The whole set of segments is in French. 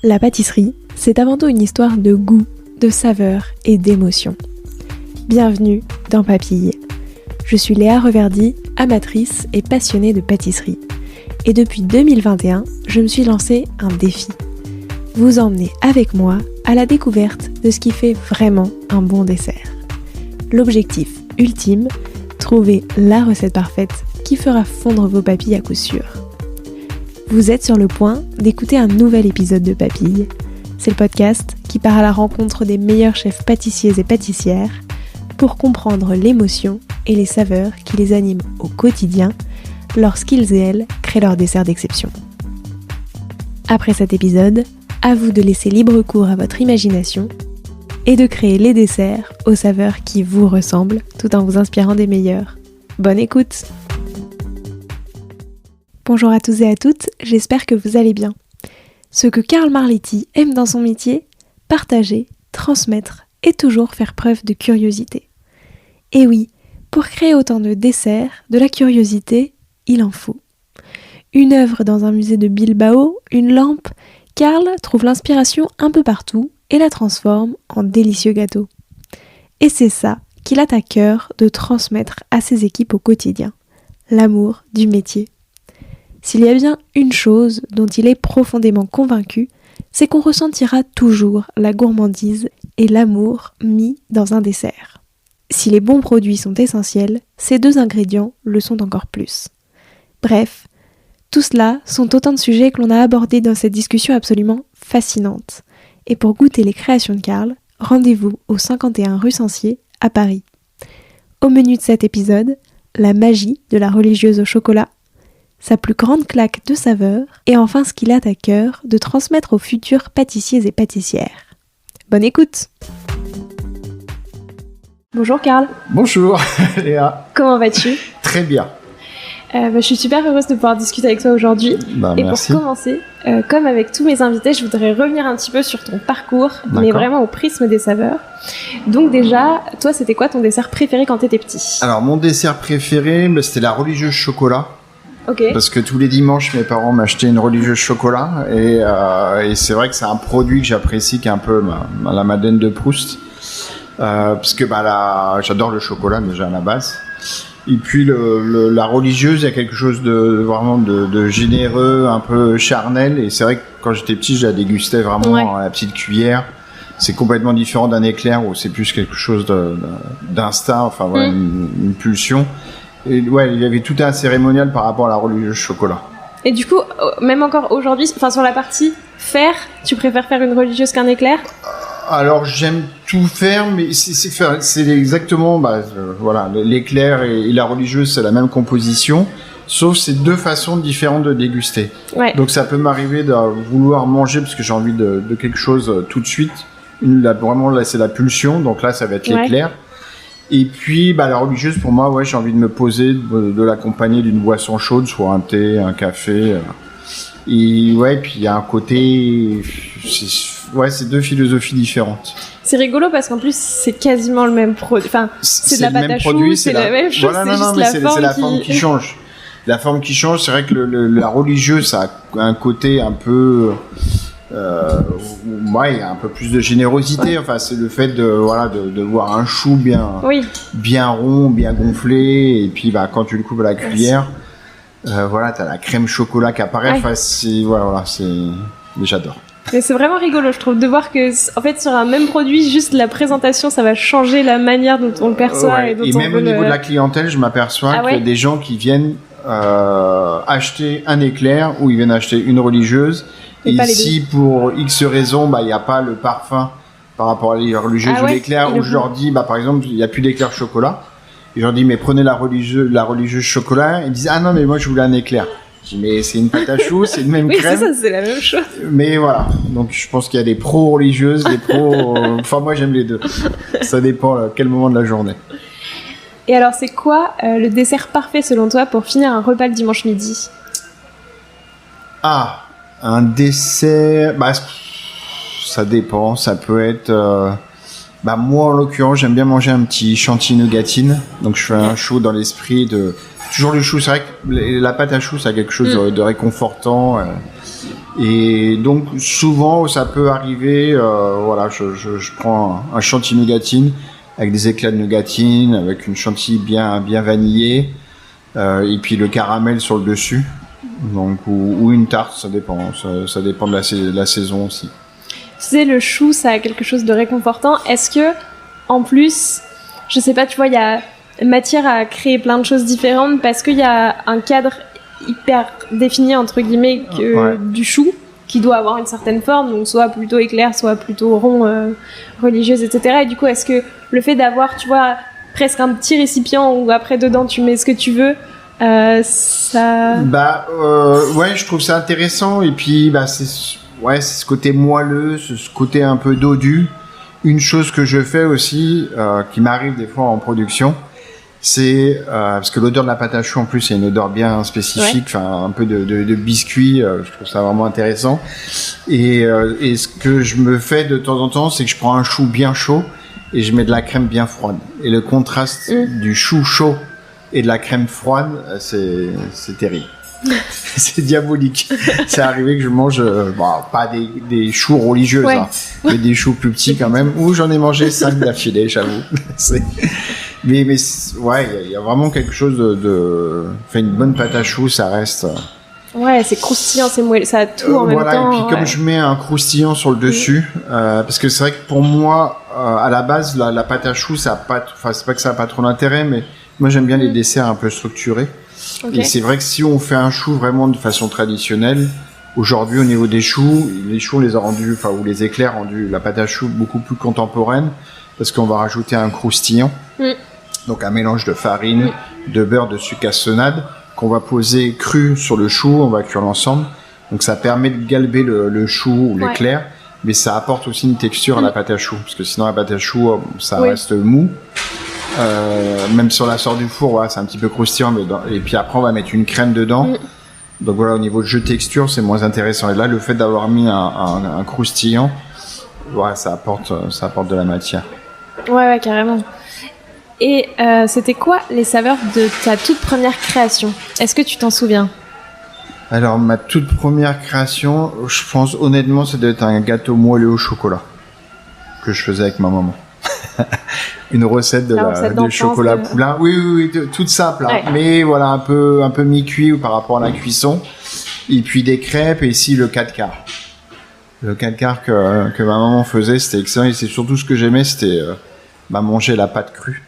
La pâtisserie, c'est avant tout une histoire de goût, de saveur et d'émotion. Bienvenue dans Papille. Je suis Léa Reverdy, amatrice et passionnée de pâtisserie. Et depuis 2021, je me suis lancé un défi. Vous emmener avec moi à la découverte de ce qui fait vraiment un bon dessert. L'objectif ultime, trouver la recette parfaite qui fera fondre vos papilles à coup sûr. Vous êtes sur le point d'écouter un nouvel épisode de Papille. C'est le podcast qui part à la rencontre des meilleurs chefs pâtissiers et pâtissières pour comprendre l'émotion et les saveurs qui les animent au quotidien lorsqu'ils et elles créent leur dessert d'exception. Après cet épisode, à vous de laisser libre cours à votre imagination et de créer les desserts aux saveurs qui vous ressemblent tout en vous inspirant des meilleurs. Bonne écoute! Bonjour à tous et à toutes, j'espère que vous allez bien. Ce que Karl Marletti aime dans son métier, partager, transmettre et toujours faire preuve de curiosité. Et oui, pour créer autant de desserts, de la curiosité, il en faut. Une œuvre dans un musée de Bilbao, une lampe, Karl trouve l'inspiration un peu partout et la transforme en délicieux gâteaux. Et c'est ça qu'il a à cœur de transmettre à ses équipes au quotidien, l'amour du métier. S'il y a bien une chose dont il est profondément convaincu, c'est qu'on ressentira toujours la gourmandise et l'amour mis dans un dessert. Si les bons produits sont essentiels, ces deux ingrédients le sont encore plus. Bref, tout cela sont autant de sujets que l'on a abordés dans cette discussion absolument fascinante. Et pour goûter les créations de Karl, rendez-vous au 51 rue Censier à Paris. Au menu de cet épisode, la magie de la religieuse au chocolat, sa plus grande claque de saveur, et enfin ce qu'il a à cœur de transmettre aux futurs pâtissiers et pâtissières. Bonne écoute! Bonjour Karl. Bonjour Léa. Comment vas-tu? Très bien. Je suis super heureuse de pouvoir discuter avec toi aujourd'hui. Et merci. Pour commencer, comme avec tous mes invités, je voudrais revenir un petit peu sur ton parcours, mais vraiment au prisme des saveurs. Donc déjà, toi, c'était quoi ton dessert préféré quand t'étais petit? Alors mon dessert préféré, c'était la religieuse chocolat. Okay. Parce que tous les dimanches, mes parents m'achetaient une religieuse chocolat. Et c'est vrai que c'est un produit que j'apprécie, qui est un peu la Madeleine de Proust. Parce que j'adore le chocolat déjà à la base. Et puis la religieuse, il y a quelque chose de vraiment de généreux, un peu charnel. Et c'est vrai que quand j'étais petit, je la dégustais vraiment à la petite cuillère. C'est complètement différent d'un éclair où c'est plus quelque chose d'instinct, enfin voilà, une pulsion. Et ouais, il y avait tout un cérémonial par rapport à la religieuse chocolat. Et du coup, même encore aujourd'hui, enfin sur la partie faire, tu préfères faire une religieuse qu'un éclair? Alors j'aime tout faire, mais c'est exactement, voilà, l'éclair et la religieuse, c'est la même composition, sauf c'est deux façons différentes de déguster. Ouais. Donc ça peut m'arriver de vouloir manger parce que j'ai envie de quelque chose tout de suite. Vraiment là, c'est la pulsion, donc là ça va être l'éclair. Et puis la religieuse, pour moi, j'ai envie de me poser, de l'accompagner d'une boisson chaude, soit un thé, un café. Et puis il y a un côté, c'est deux philosophies différentes. C'est rigolo parce qu'en plus c'est quasiment le même produit. Enfin, c'est de la pâte à choux, c'est la même chose. Voilà, c'est la forme qui change. La forme qui change, c'est vrai que la religieuse, ça a un côté un peu, il y a un peu plus de générosité. Enfin, c'est le fait de voir un chou bien rond, bien gonflé, et puis quand tu le coupes à la cuillère. T'as la crème chocolat qui apparaît. Enfin, j'adore. Mais c'est vraiment rigolo, je trouve, de voir que, en fait, sur un même produit, juste la présentation, ça va changer la manière dont on le perçoit et même au niveau de la clientèle, je m'aperçois qu'il y a des gens qui viennent acheter un éclair ou ils viennent acheter une religieuse. Et si pour X raison, il n'y a pas le parfum par rapport à la religieuse ou l'éclair, où je leur dis, par exemple, il n'y a plus d'éclair chocolat. Et je leur dis, mais prenez la religieuse chocolat. Ils disent, ah non, mais moi, je voulais un éclair. Je dis, mais c'est une pâte à choux, c'est une même crème. Oui, c'est ça, c'est la même chose. Mais voilà. Donc, je pense qu'il y a des pros religieuses, des pros, enfin, moi, j'aime les deux. Ça dépend à quel moment de la journée. Et alors, c'est quoi le dessert parfait, selon toi, pour finir un repas le dimanche midi? Ah, un dessert, ça dépend. Ça peut être, moi, en l'occurrence, j'aime bien manger un petit chantilly nougatine. Donc, je fais un chou dans l'esprit de... Toujours le chou, c'est vrai que la pâte à choux, ça a quelque chose de réconfortant. Et donc souvent ça peut arriver, voilà, je prends un chantilly nougatine avec des éclats de nougatine, avec une chantilly bien vanillée, et puis le caramel sur le dessus. Donc ou une tarte, ça dépend de la saison aussi. Tu sais, le chou, ça a quelque chose de réconfortant. Est-ce que, en plus, je sais pas, tu vois, il y a matière à créer plein de choses différentes parce qu'il y a un cadre hyper défini, entre guillemets, du chou, qui doit avoir une certaine forme, donc soit plutôt éclair, soit plutôt rond, religieuse, etc. Et du coup, est-ce que le fait d'avoir, tu vois, presque un petit récipient où après dedans tu mets ce que tu veux, ça... ouais, je trouve ça intéressant. Et puis, c'est ce côté moelleux, ce côté un peu dodu. Une chose que je fais aussi, qui m'arrive des fois en production, c'est parce que l'odeur de la pâte à choux en plus, il y a une odeur bien spécifique, enfin un peu de biscuit. Je trouve ça vraiment intéressant. Et ce que je me fais de temps en temps, c'est que je prends un chou bien chaud et je mets de la crème bien froide. Et le contraste du chou chaud et de la crème froide, c'est terrible. C'est diabolique. C'est arrivé que je mange pas des choux religieux, mais des choux plus petits quand même, où j'en ai mangé 5 d'affilée, j'avoue. Mais ouais, il y a vraiment quelque chose enfin, une bonne pâte à choux, ça reste. Ouais, c'est croustillant, c'est moelleux, ça a tout en même temps. Et puis comme je mets un croustillant sur le dessus, parce que c'est vrai que pour moi, à la base, la pâte à choux, c'est pas que ça a pas trop d'intérêt, mais moi j'aime bien les desserts un peu structurés. Okay. Et c'est vrai que si on fait un chou vraiment de façon traditionnelle, aujourd'hui au niveau des choux, les choux on les a rendus, enfin ou les éclairs rendus la pâte à choux beaucoup plus contemporaine, parce qu'on va rajouter un croustillant, donc un mélange de farine, de beurre, de sucre cassonade, qu'on va poser cru sur le chou, on va cuire l'ensemble, donc ça permet de galber le chou ou l'éclair, mais ça apporte aussi une texture à la pâte à choux, parce que sinon la pâte à choux ça reste mou. Même si on la sort du four, c'est un petit peu croustillant, et puis après on va mettre une crème dedans. Donc voilà, au niveau de jeu texture, c'est moins intéressant. Et là, le fait d'avoir mis un croustillant, ça apporte de la matière. Ouais, carrément. Et c'était quoi les saveurs de ta toute première création ? Est-ce que tu t'en souviens ? Alors, ma toute première création, je pense honnêtement, ça doit être un gâteau moelleux au chocolat que je faisais avec ma maman. Une recette de chocolat poulain. Oui, toute simple, mais voilà, un peu mi-cuit par rapport à la cuisson. Et puis des crêpes et ici le 4 quarts. Le 4 quarts que ma maman faisait, c'était excellent. Et c'est surtout ce que j'aimais, c'était manger la pâte crue.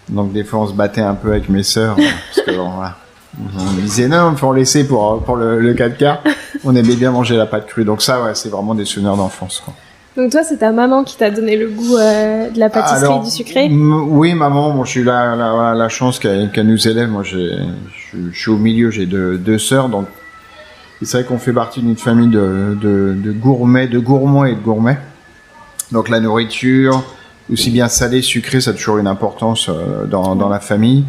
Donc des fois, on se battait un peu avec mes sœurs parce que voilà. On me disait non, il faut en laisser pour le 4 quarts. On aimait bien manger la pâte crue. Donc ça, c'est vraiment des souvenirs d'enfance, quoi. Donc toi, c'est ta maman qui t'a donné le goût de la pâtisserie et du sucré ? Oui, maman. J'ai eu la chance qu'elle nous élève. Moi, je suis au milieu. J'ai deux sœurs, donc c'est vrai qu'on fait partie d'une famille de gourmets, de gourmands et de gourmets. Donc la nourriture, aussi bien salée, sucrée, ça a toujours une importance dans la famille.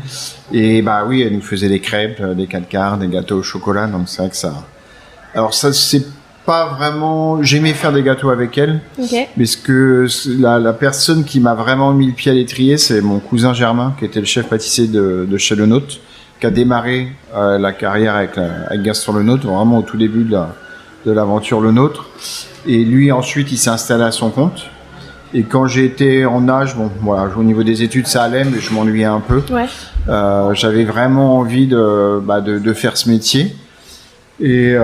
Et oui, elle nous faisait des crêpes, des 4 quarts, des gâteaux au chocolat. Donc c'est vrai que ça. Alors ça, c'est pas vraiment, j'aimais faire des gâteaux avec elle, mais ce que la personne qui m'a vraiment mis le pied à l'étrier, c'est mon cousin Germain, qui était le chef pâtissier de chez Le Nôtre, qui a démarré la carrière avec Gaston Le Nôtre, vraiment au tout début de l'aventure Le Nôtre. Et lui, ensuite, il s'est installé à son compte. Et quand j'ai été en âge, au niveau des études, ça allait, mais je m'ennuyais un peu. J'avais vraiment envie de faire ce métier. Et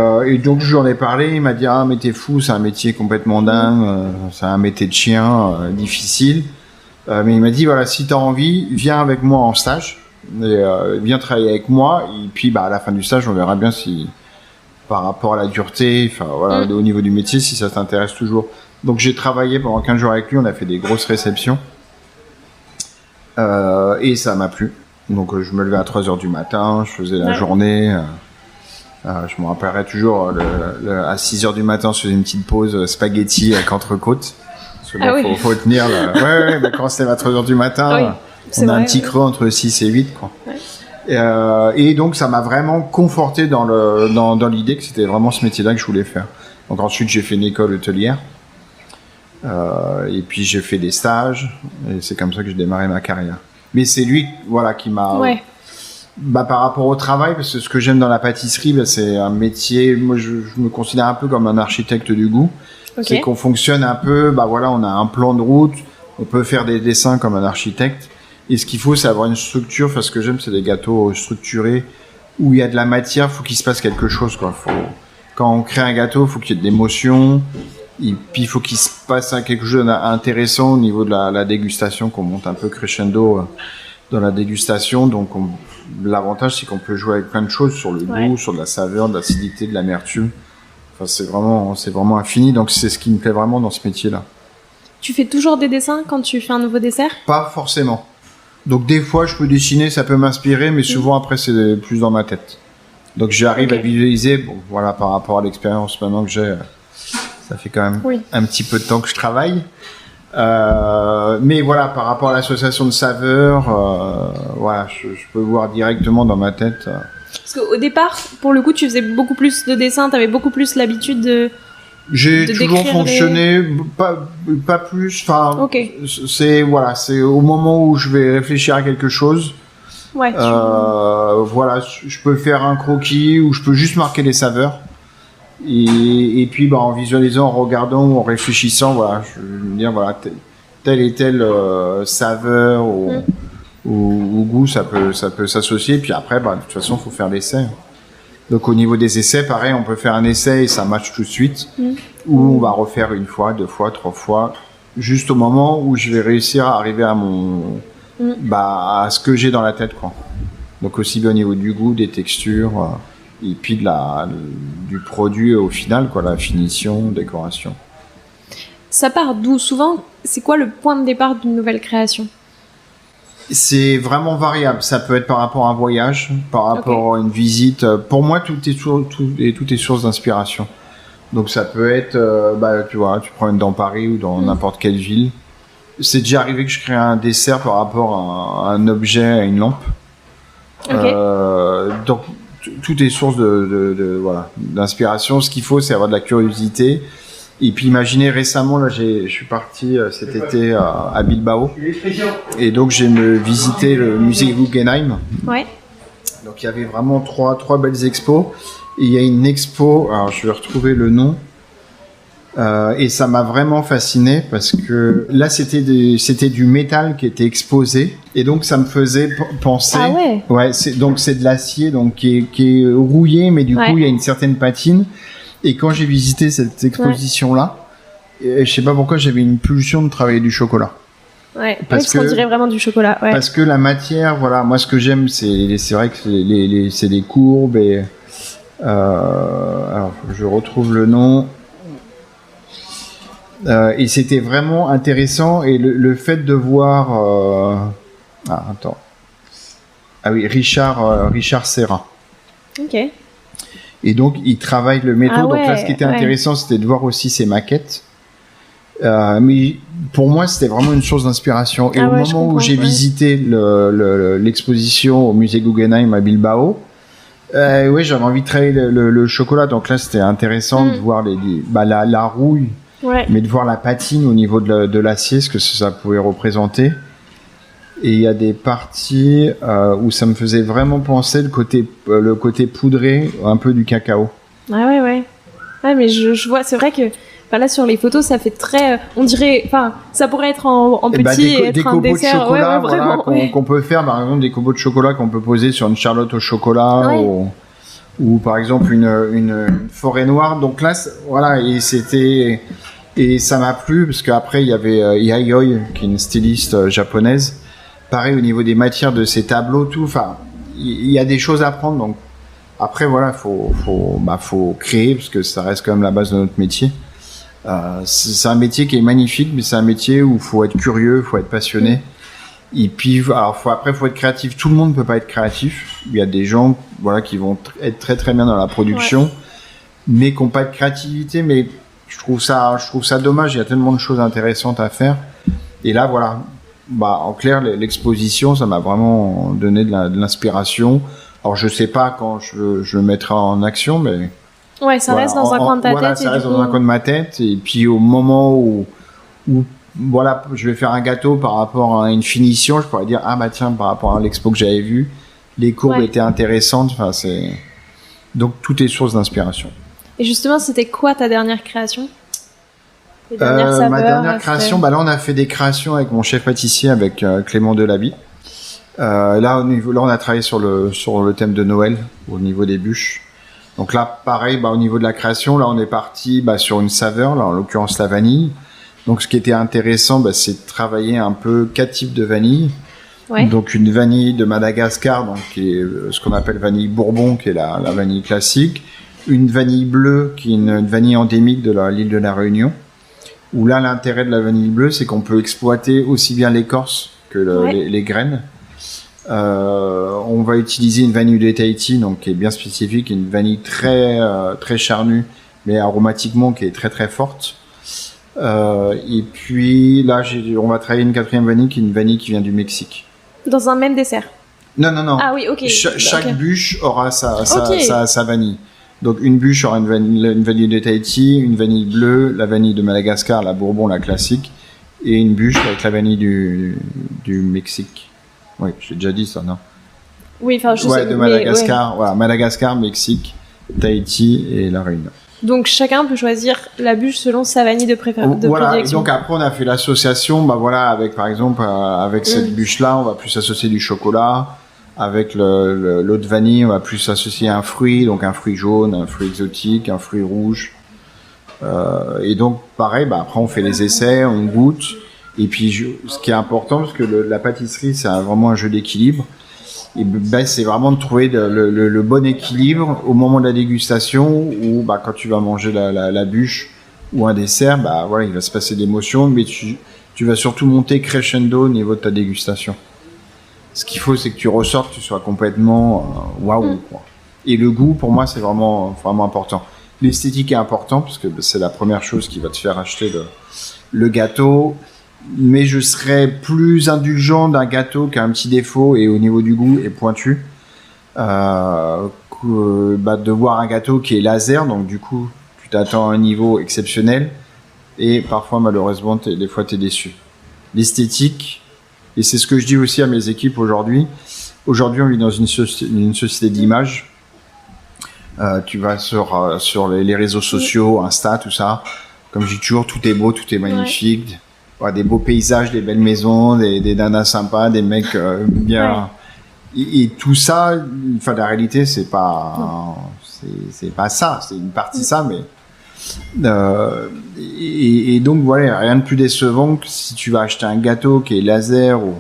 donc je lui en ai parlé, il m'a dit mais t'es fou, c'est un métier complètement dingue, c'est un métier de chien, difficile, mais il m'a dit voilà, si t'as envie, viens avec moi en stage, et viens travailler avec moi, et puis à la fin du stage on verra bien si par rapport à la dureté, au niveau du métier, si ça t'intéresse toujours. Donc j'ai travaillé pendant 15 jours avec lui, on a fait des grosses réceptions, et ça m'a plu. Donc je me levais à 3h du matin, je faisais la journée. Je me rappellerai toujours, à 6h du matin, je faisais une petite pause spaghetti avec entrecôte. Faut tenir. Mais quand c'était à 3h du matin, on a un petit creux entre 6 et 8, quoi. Et donc, ça m'a vraiment conforté dans l'idée que c'était vraiment ce métier-là que je voulais faire. Donc ensuite, j'ai fait une école hôtelière. Et puis, j'ai fait des stages. Et c'est comme ça que j'ai démarré ma carrière. Mais c'est lui, qui m'a... Par rapport au travail, parce que ce que j'aime dans la pâtisserie, c'est un métier. Moi, je me considère un peu comme un architecte du goût. Okay. C'est qu'on fonctionne un peu. On a un plan de route. On peut faire des dessins comme un architecte. Et ce qu'il faut, c'est avoir une structure. Enfin, ce que j'aime, c'est des gâteaux structurés où il y a de la matière. Faut qu'il se passe quelque chose, quoi. Quand on crée un gâteau, faut qu'il y ait de l'émotion. Et puis, il faut qu'il se passe quelque chose d'intéressant au niveau de la dégustation, qu'on monte un peu crescendo dans la dégustation. Donc, l'avantage, c'est qu'on peut jouer avec plein de choses sur le goût, sur de la saveur, de l'acidité, de l'amertume. Enfin, c'est vraiment infini. Donc, c'est ce qui me plaît vraiment dans ce métier-là. Tu fais toujours des dessins quand tu fais un nouveau dessert ? Pas forcément. Donc, des fois, je peux dessiner, ça peut m'inspirer, mais souvent, après, c'est plus dans ma tête. Donc, j'arrive à visualiser. Par rapport à l'expérience maintenant que j'ai, ça fait quand même un petit peu de temps que je travaille. Mais par rapport à l'association de saveurs, je peux voir directement dans ma tête. Parce qu'au départ, pour le coup, tu faisais beaucoup plus de dessins, t'avais beaucoup plus l'habitude de. J'ai toujours fonctionné, pas plus. Enfin, c'est au moment où je vais réfléchir à quelque chose. Je peux faire un croquis ou je peux juste marquer les saveurs. Et puis en visualisant, en regardant ou en réfléchissant, je vais me dire telle et telle saveur ou goût, ça peut s'associer. Puis après, de toute façon, faut faire l'essai. Donc au niveau des essais, pareil, on peut faire un essai et ça match tout de suite, ou on va refaire 1 fois, 2 fois, 3 fois, juste au moment où je vais réussir à arriver à à ce que j'ai dans la tête, quoi. Donc aussi bien au niveau du goût, des textures. Et puis du produit au final, la finition, décoration. Ça part d'où souvent ? C'est quoi le point de départ d'une nouvelle création ? C'est vraiment variable. Ça peut être par rapport à un voyage, par rapport à une visite. Pour moi, tout est source d'inspiration. Donc ça peut être, tu prends dans Paris ou dans n'importe quelle ville. C'est déjà arrivé que je crée un dessert par rapport à un objet, à une lampe. Donc tout est source d'inspiration. Ce qu'il faut, c'est avoir de la curiosité. Et puis imaginez, récemment, là, je suis parti cet été à Bilbao. Et donc j'ai visité le musée Guggenheim. Ouais. Donc il y avait vraiment trois belles expos. Et il y a une expo, alors je vais retrouver le nom. Et ça m'a vraiment fasciné parce que là c'était du métal qui était exposé et donc ça me faisait penser. Ah ouais. Ouais, c'est de l'acier donc qui est rouillé mais du coup il y a une certaine patine. Et quand j'ai visité cette exposition là, je sais pas pourquoi j'avais une pulsion de travailler du chocolat. Ouais, parce qu'on dirait vraiment du chocolat. Ouais. Parce que la matière, moi ce que j'aime c'est vrai que c'est des courbes et alors je retrouve le nom. Et c'était vraiment intéressant et le fait de voir Richard Serra. Ok. Et donc il travaille le métaux. Donc là ce qui était intéressant c'était de voir aussi ses maquettes. Mais pour moi c'était vraiment une source d'inspiration. Et au moment où j'ai visité l'exposition au musée Guggenheim à Bilbao, j'avais envie de travailler le chocolat. Donc là c'était intéressant de voir la rouille. Ouais. Mais de voir la patine au niveau de l'acier, ce que ça pouvait représenter. Et il y a des parties où ça me faisait vraiment penser le côté poudré, un peu du cacao. Ah ouais. Ouais, mais je vois, c'est vrai que là sur les photos, ça fait très, on dirait, ça pourrait être en petit et être un dessert. De chocolat, qu'on peut faire, par exemple des copeaux de chocolat qu'on peut poser sur une charlotte au chocolat ou par exemple une forêt noire. Donc là, et ça m'a plu parce qu'après il y avait Yayoi qui est une styliste japonaise. Pareil au niveau des matières de ces tableaux, tout. Enfin, il y a des choses à prendre. Donc après faut créer parce que ça reste quand même la base de notre métier. C'est un métier qui est magnifique, mais c'est un métier où faut être curieux, faut être passionné. Et puis faut être créatif. Tout le monde peut pas être créatif. Il y a des gens qui vont être très très bien dans la production, mais qui n'ont pas de créativité. Mais je trouve ça dommage. Il y a tellement de choses intéressantes à faire. Et là en clair l'exposition ça m'a vraiment donné de l'inspiration. Alors je sais pas quand je le mettrai en action, mais ça reste dans un coin de ta tête. Ça reste dans un coin de ma tête. Et puis au moment où je vais faire un gâteau par rapport à une finition, je pourrais dire par rapport à l'expo que j'avais vue, les courbes étaient intéressantes. Enfin, donc tout est source d'inspiration. Et justement, c'était quoi ta dernière création? Ma dernière création, là on a fait des créations avec mon chef pâtissier, avec Clément Delaby. Là on a travaillé sur le thème de Noël au niveau des bûches. Donc là pareil, au niveau de la création, là on est parti sur une saveur, là en l'occurrence la vanille. Donc ce qui était intéressant, c'est de travailler un peu 4 types de vanille. Ouais. Donc une vanille de Madagascar, donc qui est ce qu'on appelle vanille Bourbon, qui est la vanille classique. Une vanille bleue, qui est une vanille endémique de l'île de la Réunion. Où là, l'intérêt de la vanille bleue, c'est qu'on peut exploiter aussi bien l'écorce que les graines. On va utiliser une vanille de Tahiti, donc qui est bien spécifique, une vanille très très charnue, mais aromatiquement qui est très très forte. Et puis là, on va travailler une 4e vanille, qui est une vanille qui vient du Mexique. Dans un même dessert? Non. Ah oui, ok. Chaque bûche aura sa vanille. Donc une bûche aura une vanille de Tahiti, une vanille bleue, la vanille de Madagascar, la Bourbon, la classique, et une bûche avec la vanille du Mexique. Oui, j'ai déjà dit ça, non? Oui, enfin je sais. De Madagascar, voilà, Madagascar, Mexique, Tahiti et la Réunion. Donc chacun peut choisir la bûche selon sa vanille de prédilection. Voilà, donc après on a fait l'association, avec par exemple avec cette bûche-là, on va plus associer du chocolat. Avec l'eau de vanille, on va plus associer un fruit, donc un fruit jaune, un fruit exotique, un fruit rouge. Et donc, pareil, après on fait les essais, on goûte. Et puis, ce qui est important, parce que la pâtisserie, c'est vraiment un jeu d'équilibre. Et c'est vraiment de trouver le bon équilibre au moment de la dégustation, où quand tu vas manger la bûche ou un dessert, il va se passer d'émotions, mais tu vas surtout monter crescendo au niveau de ta dégustation. Ce qu'il faut, c'est que tu ressortes, que tu sois complètement waouh. Et le goût, pour moi, c'est vraiment, vraiment important. L'esthétique est important, parce que c'est la première chose qui va te faire acheter le gâteau. Mais je serais plus indulgent d'un gâteau qui a un petit défaut et au niveau du goût est pointu. De voir un gâteau qui est laser, donc du coup, tu t'attends à un niveau exceptionnel. Et parfois, malheureusement, des fois, t'es déçu. L'esthétique... Et c'est ce que je dis aussi à mes équipes aujourd'hui. Aujourd'hui, on vit dans une société d'image. Tu vas sur les réseaux sociaux, Insta, tout ça. Comme je dis toujours, tout est beau, tout est magnifique. Ouais, des beaux paysages, des belles maisons, des nanas sympas, des mecs bien. Ouais. Et tout ça, la réalité, c'est pas ça. C'est une partie de ça, mais. Et donc voilà, rien de plus décevant que si tu vas acheter un gâteau qui est laser ou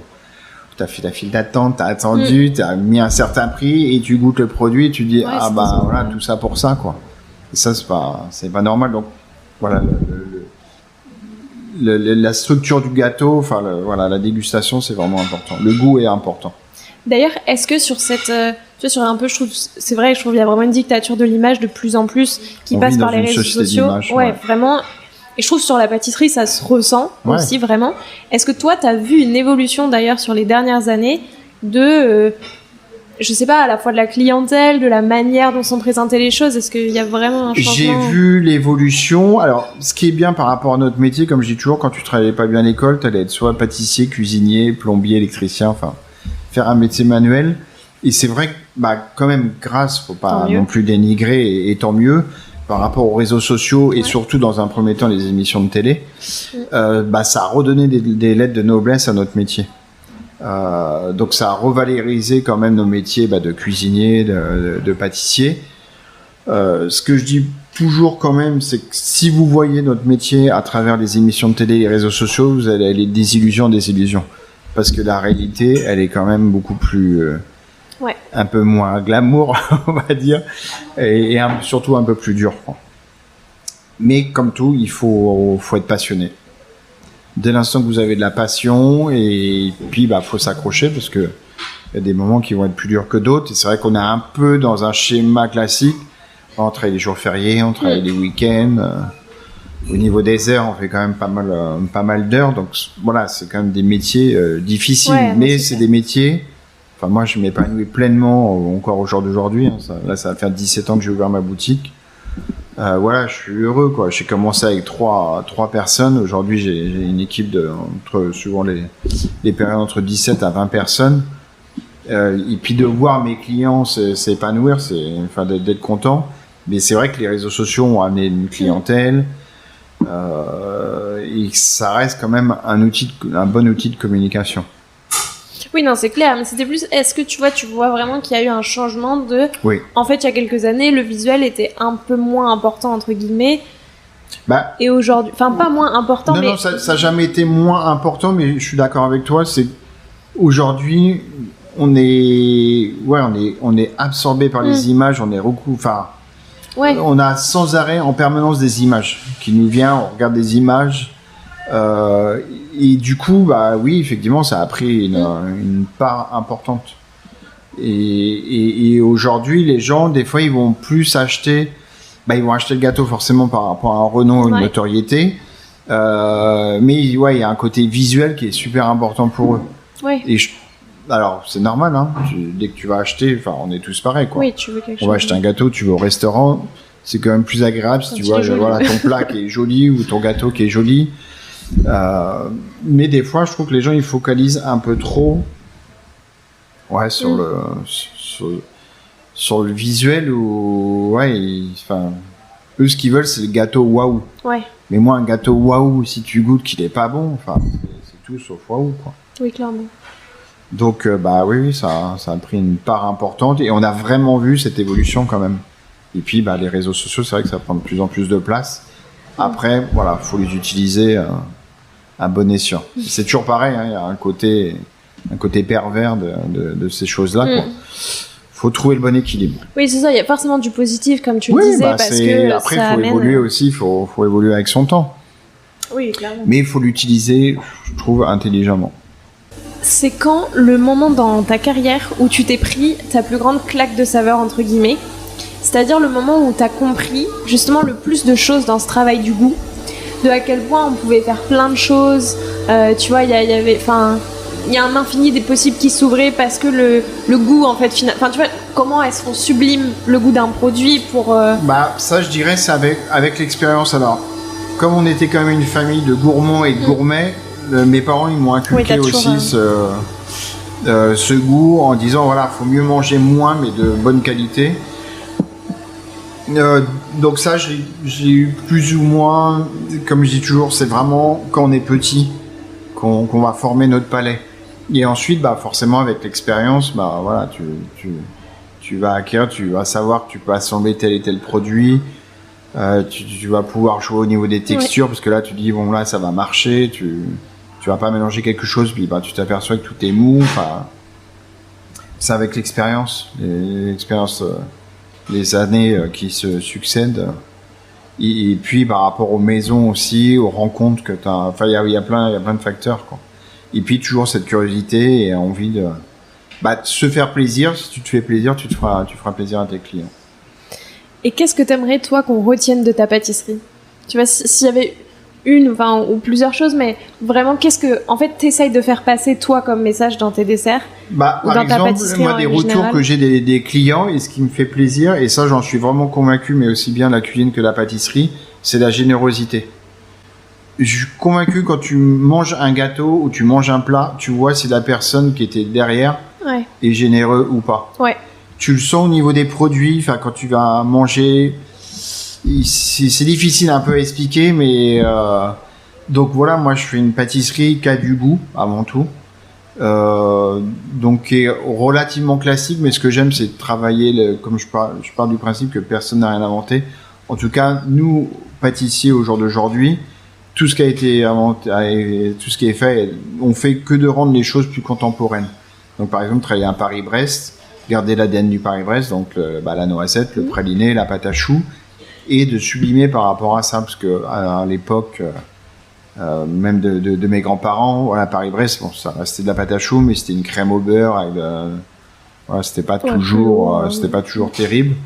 tu as fait la file d'attente, tu as attendu, tu as mis un certain prix et tu goûtes le produit et tu dis voilà, tout ça pour ça quoi. Et ça c'est pas normal. Donc voilà, la structure du gâteau, la dégustation, c'est vraiment important. Le goût est important. D'ailleurs, est-ce que sur cette sur un peu, je trouve qu'il y a vraiment une dictature de l'image de plus en plus qui passe par les réseaux sociaux. Ouais, vraiment. Et je trouve sur la pâtisserie, ça se ressent aussi vraiment. Est-ce que toi, tu as vu une évolution d'ailleurs sur les dernières années de, je sais pas, à la fois de la clientèle, de la manière dont sont présentées les choses? Est-ce qu'il y a vraiment un changement? J'ai vu l'évolution. Alors, ce qui est bien par rapport à notre métier, comme je dis toujours, quand tu travaillais pas bien à l'école, tu allais être soit pâtissier, cuisinier, plombier, électricien, faire un métier manuel. Et c'est vrai que, quand même, faut pas non plus dénigrer, et tant mieux, par rapport aux réseaux sociaux et surtout, dans un premier temps, les émissions de télé, ça a redonné des lettres de noblesse à notre métier. Donc, ça a revalorisé quand même nos métiers, de cuisinier, de pâtissier. Ce que je dis toujours quand même, c'est que si vous voyez notre métier à travers les émissions de télé et les réseaux sociaux, vous allez aller désillusion. Parce que la réalité, elle est quand même beaucoup plus... un peu moins glamour, on va dire, et surtout un peu plus dur. Mais comme tout, il faut être passionné. Dès l'instant que vous avez de la passion, et puis faut s'accrocher, parce que il y a des moments qui vont être plus durs que d'autres. Et c'est vrai qu'on est un peu dans un schéma classique. On travaille les jours fériés, on travaille les week-ends. Au niveau des heures, on fait quand même pas mal d'heures. Donc voilà, c'est quand même des métiers difficiles, mais c'est des métiers. Moi, je m'épanouis pleinement encore au jour d'aujourd'hui. Là, ça va faire 17 ans que j'ai ouvert ma boutique. Je suis heureux, quoi. J'ai commencé avec trois personnes. Aujourd'hui, j'ai une équipe suivant les périodes, entre 17 à 20 personnes. Et puis de voir mes clients s'épanouir, d'être content. Mais c'est vrai que les réseaux sociaux ont amené une clientèle. Et ça reste quand même un bon outil de communication. Oui, non, c'est clair, mais c'était plus, est-ce que tu vois vraiment qu'il y a eu un changement de... Oui. En fait, il y a quelques années, le visuel était un peu moins important, entre guillemets. Et aujourd'hui, enfin, pas moins important, mais... Non, ça n'a jamais été moins important, mais je suis d'accord avec toi, c'est aujourd'hui, on est absorbé par les images, on est on a sans arrêt en permanence des images qui nous viennent, on regarde des images, et du coup, oui, effectivement, ça a pris une part importante. Et aujourd'hui, les gens, des fois, ils vont plus acheter, ils vont acheter le gâteau forcément par rapport à un renom, une notoriété, mais il y a un côté visuel qui est super important pour eux. Ouais. Et alors, c'est normal, hein. Dès que tu vas acheter, on est tous pareils, quoi. Oui, tu veux quelque chose. On va acheter un gâteau, tu vas au restaurant, c'est quand même plus agréable si tu vois ton plat qui est joli ou ton gâteau qui est joli. Mais des fois, je trouve que les gens ils focalisent un peu trop, sur le visuel ou eux ce qu'ils veulent c'est le gâteau waouh. Ouais. Mais moi un gâteau waouh si tu goûtes qu'il est pas bon, c'est tout sauf waouh, quoi. Oui, clairement. Donc oui, ça a pris une part importante et on a vraiment vu cette évolution quand même. Et puis les réseaux sociaux, c'est vrai que ça prend de plus en plus de place. Après, faut les utiliser à bon escient. C'est toujours pareil, hein, il y a un côté pervers de ces choses-là, quoi. Faut trouver le bon équilibre. Oui, c'est ça, il y a forcément du positif, comme tu le disais, parce que après, il faut évoluer aussi, il faut évoluer avec son temps. Oui, clairement. Mais il faut l'utiliser, je trouve, intelligemment. C'est quand le moment dans ta carrière où tu t'es pris ta plus grande claque de saveur, entre guillemets, c'est-à-dire le moment où tu as compris justement le plus de choses dans ce travail du goût, de à quel point on pouvait faire plein de choses, tu vois, il y a un infini des possibles qui s'ouvraient parce que le goût, en fait, tu vois, comment est-ce qu'on sublime le goût d'un produit pour... Ça, je dirais, c'est avec l'expérience. Alors, comme on était quand même une famille de gourmands et de gourmets, mes parents, ils m'ont inculqué aussi ce goût en disant, faut mieux manger moins, mais de bonne qualité. Donc ça, j'ai eu plus ou moins, comme je dis toujours, c'est vraiment quand on est petit qu'on va former notre palais. Et ensuite, forcément, avec l'expérience, tu vas acquérir, tu vas savoir que tu peux assembler tel et tel produit. Tu vas pouvoir jouer au niveau des textures, parce que là, tu dis, bon, là, ça va marcher. Tu vas pas mélanger quelque chose, puis tu t'aperçois que tout est mou. C'est avec l'expérience. Les années qui se succèdent, et puis par rapport aux maisons aussi, aux rencontres que t'as, il y a plein de facteurs, quoi. Et puis toujours cette curiosité et envie de se faire plaisir. Si tu te fais plaisir, tu feras plaisir à tes clients. Et qu'est-ce que t'aimerais, toi, qu'on retienne de ta pâtisserie? Tu vois, s'il y avait une, ou plusieurs choses, mais vraiment, qu'est-ce que, en fait, t'essayes de faire passer, toi, comme message dans tes desserts? Par exemple, moi, des retours que j'ai des clients, et ce qui me fait plaisir, et ça, j'en suis vraiment convaincu, mais aussi bien la cuisine que la pâtisserie, c'est la générosité. Je suis convaincu, quand tu manges un gâteau ou tu manges un plat, tu vois si la personne qui était derrière est généreux ou pas. Ouais. Tu le sens au niveau des produits, quand tu vas manger, c'est difficile un peu à expliquer, mais donc voilà, moi je fais une pâtisserie qui a du goût avant tout, donc qui est relativement classique, mais ce que j'aime c'est de travailler, comme je pars du principe que personne n'a rien inventé. En tout cas, nous pâtissiers au jour d'aujourd'hui, tout ce qui a été inventé, tout ce qui est fait, on fait que de rendre les choses plus contemporaines. Donc par exemple, travailler un Paris-Brest, garder l'ADN du Paris-Brest, donc la noisette, le praliné, la pâte à choux, et de sublimer par rapport à ça, parce que à l'époque, même de mes grands-parents, Paris-Brest, bon, ça restait de la pâte à choux, mais c'était une crème au beurre, avec c'était pas toujours terrible.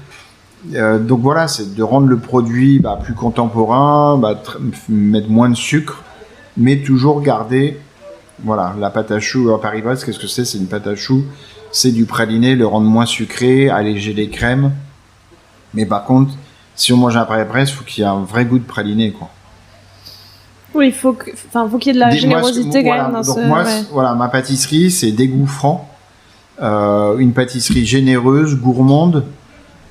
Donc voilà, c'est de rendre le produit plus contemporain, mettre moins de sucre, mais toujours garder, la pâte à choux à Paris-Brest. Qu'est-ce que c'est? C'est une pâte à choux, c'est du praliné, le rendre moins sucré, alléger les crèmes. Mais par contre, si on mange un Paris-Brest, il faut qu'il y ait un vrai goût de praliné, quoi. Oui, il faut qu'il y ait de la générosité quand même dans donc ma pâtisserie, c'est des goûts francs. une pâtisserie généreuse, gourmande.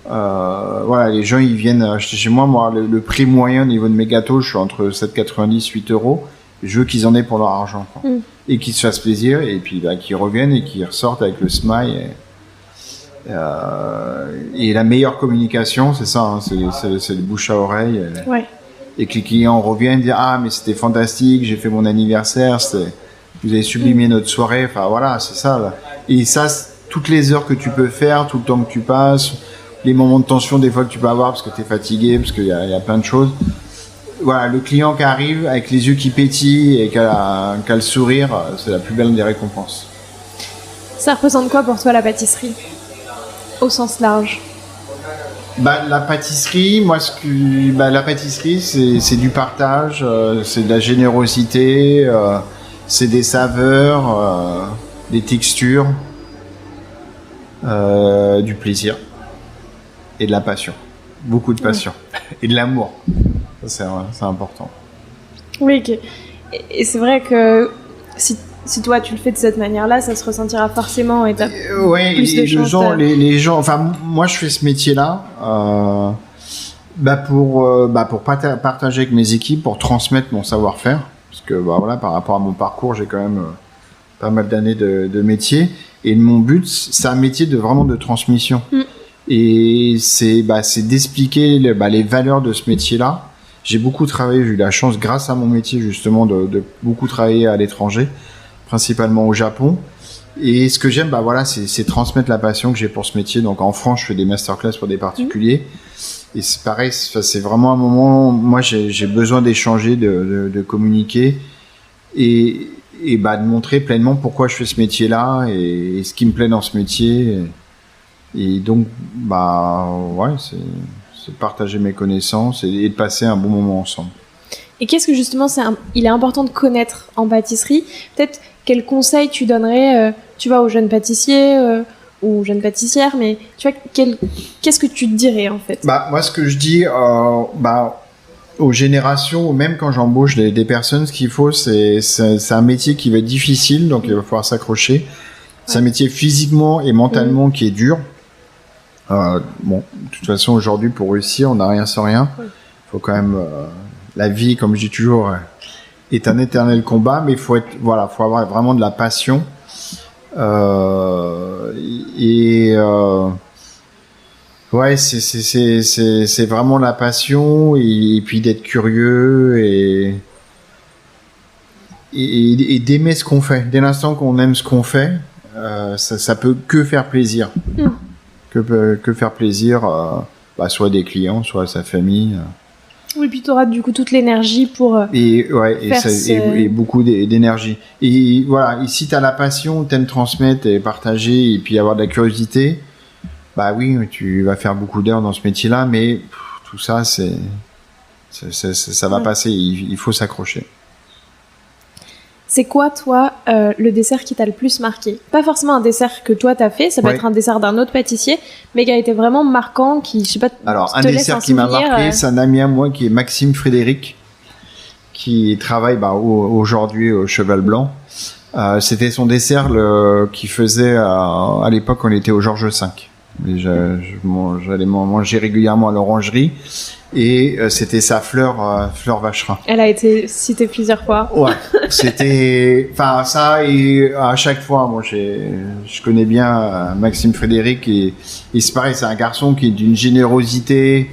Voilà, les gens ils viennent acheter chez moi. Moi, le prix moyen au niveau de mes gâteaux, je suis entre 7,90 8 euros. Je veux qu'ils en aient pour leur argent, quoi. Et qu'ils se fassent plaisir, et puis qu'ils reviennent et qu'ils ressortent avec le smile. Et la meilleure communication, c'est ça, hein, c'est le bouche à oreille. Et que les clients reviennent dire ah mais c'était fantastique, j'ai fait mon anniversaire, vous avez sublimé notre soirée. Enfin voilà, c'est ça. Là. Et ça, toutes les heures que tu peux faire, tout le temps que tu passes, les moments de tension des fois que tu peux avoir parce que tu es fatigué, parce qu'il y a plein de choses. Voilà, le client qui arrive avec les yeux qui pétillent et qui a le sourire, c'est la plus belle des récompenses. Ça représente quoi pour toi la pâtisserie, au sens large? La pâtisserie, la pâtisserie, c'est du partage, c'est de la générosité, c'est des saveurs, des textures, du plaisir et de la passion, beaucoup de passion et de l'amour. Ça, c'est important. Oui, et c'est vrai que si toi tu le fais de cette manière-là, ça se ressentira forcément et t'as plus de chance. Les gens, enfin moi je fais ce métier-là pour partager avec mes équipes, pour transmettre mon savoir-faire, parce que voilà, par rapport à mon parcours, j'ai quand même pas mal d'années de métier, et mon but, c'est un métier vraiment de transmission. Et c'est d'expliquer les valeurs de ce métier-là. J'ai beaucoup travaillé, j'ai eu la chance, grâce à mon métier justement, de beaucoup travailler à l'étranger, principalement au Japon. Et ce que j'aime, c'est transmettre la passion que j'ai pour ce métier. Donc en France, je fais des masterclass pour des particuliers. Et c'est pareil, c'est vraiment un moment, moi j'ai besoin d'échanger, de communiquer et de montrer pleinement pourquoi je fais ce métier-là et ce qui me plaît dans ce métier. Et donc, c'est partager mes connaissances et de passer un bon moment ensemble. Et qu'est-ce que justement il est important de connaître en pâtisserie? Peut-être quels conseils tu donnerais, aux jeunes pâtissiers ou jeunes pâtissières, mais tu vois, qu'est-ce que tu te dirais en fait? Moi, ce que je dis aux générations, ou même quand j'embauche des personnes, ce qu'il faut, c'est un métier qui va être difficile, donc il va falloir s'accrocher. C'est un métier physiquement et mentalement qui est dur. De toute façon, aujourd'hui, pour réussir, on n'a rien sans rien. Faut quand même, la vie, comme je dis toujours, est un éternel combat, mais faut avoir vraiment de la passion. C'est vraiment la passion et puis d'être curieux et d'aimer ce qu'on fait. Dès l'instant qu'on aime ce qu'on fait, ça peut que faire plaisir. Que faire plaisir, soit des clients, soit à sa famille. Oui, puis tu auras du coup toute l'énergie pour et beaucoup d'énergie. Et voilà, et si tu as la passion, t'aimes transmettre et partager et puis avoir de la curiosité, oui, tu vas faire beaucoup d'heures dans ce métier-là, mais tout ça, ça va passer, il faut s'accrocher. C'est quoi, toi, le dessert qui t'a le plus marqué? Pas forcément un dessert que toi t'as fait, ça peut être un dessert d'un autre pâtissier, mais qui a été vraiment marquant, qui, je sais pas, alors, un dessert qui m'a marqué, c'est un ami à moi qui est Maxime Frédéric, qui travaille aujourd'hui au Cheval Blanc. C'était son dessert qu'il faisait à l'époque, on était au Georges V. J'allais manger régulièrement à l'orangerie. Et c'était sa fleur Vacherin. Elle a été citée plusieurs fois. Ouais, c'était, ça, et à chaque fois, moi, je connais bien Maxime Frédéric et c'est pareil, c'est un garçon qui est d'une générosité,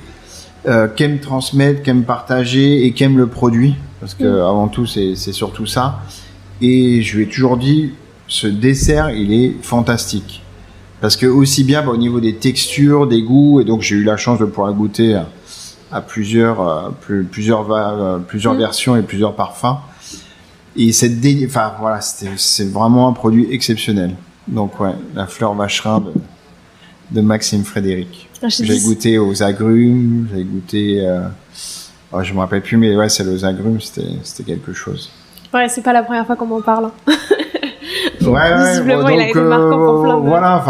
qui aime transmettre, qui aime partager et qui aime le produit, parce que avant tout, c'est surtout ça. Et je lui ai toujours dit, ce dessert, il est fantastique. Parce que aussi bien au niveau des textures, des goûts, et donc j'ai eu la chance de pouvoir goûter à plusieurs versions et plusieurs parfums. Et c'est vraiment un produit exceptionnel. Donc la fleur Vacherin de Maxime Frédéric. J'ai goûté aux agrumes, j'ai goûté, je me rappelle plus, mais c'est aux agrumes, c'était quelque chose. Ouais, c'est pas la première fois qu'on m'en parle. Visiblement, il a été marquant pour plein de... Voilà,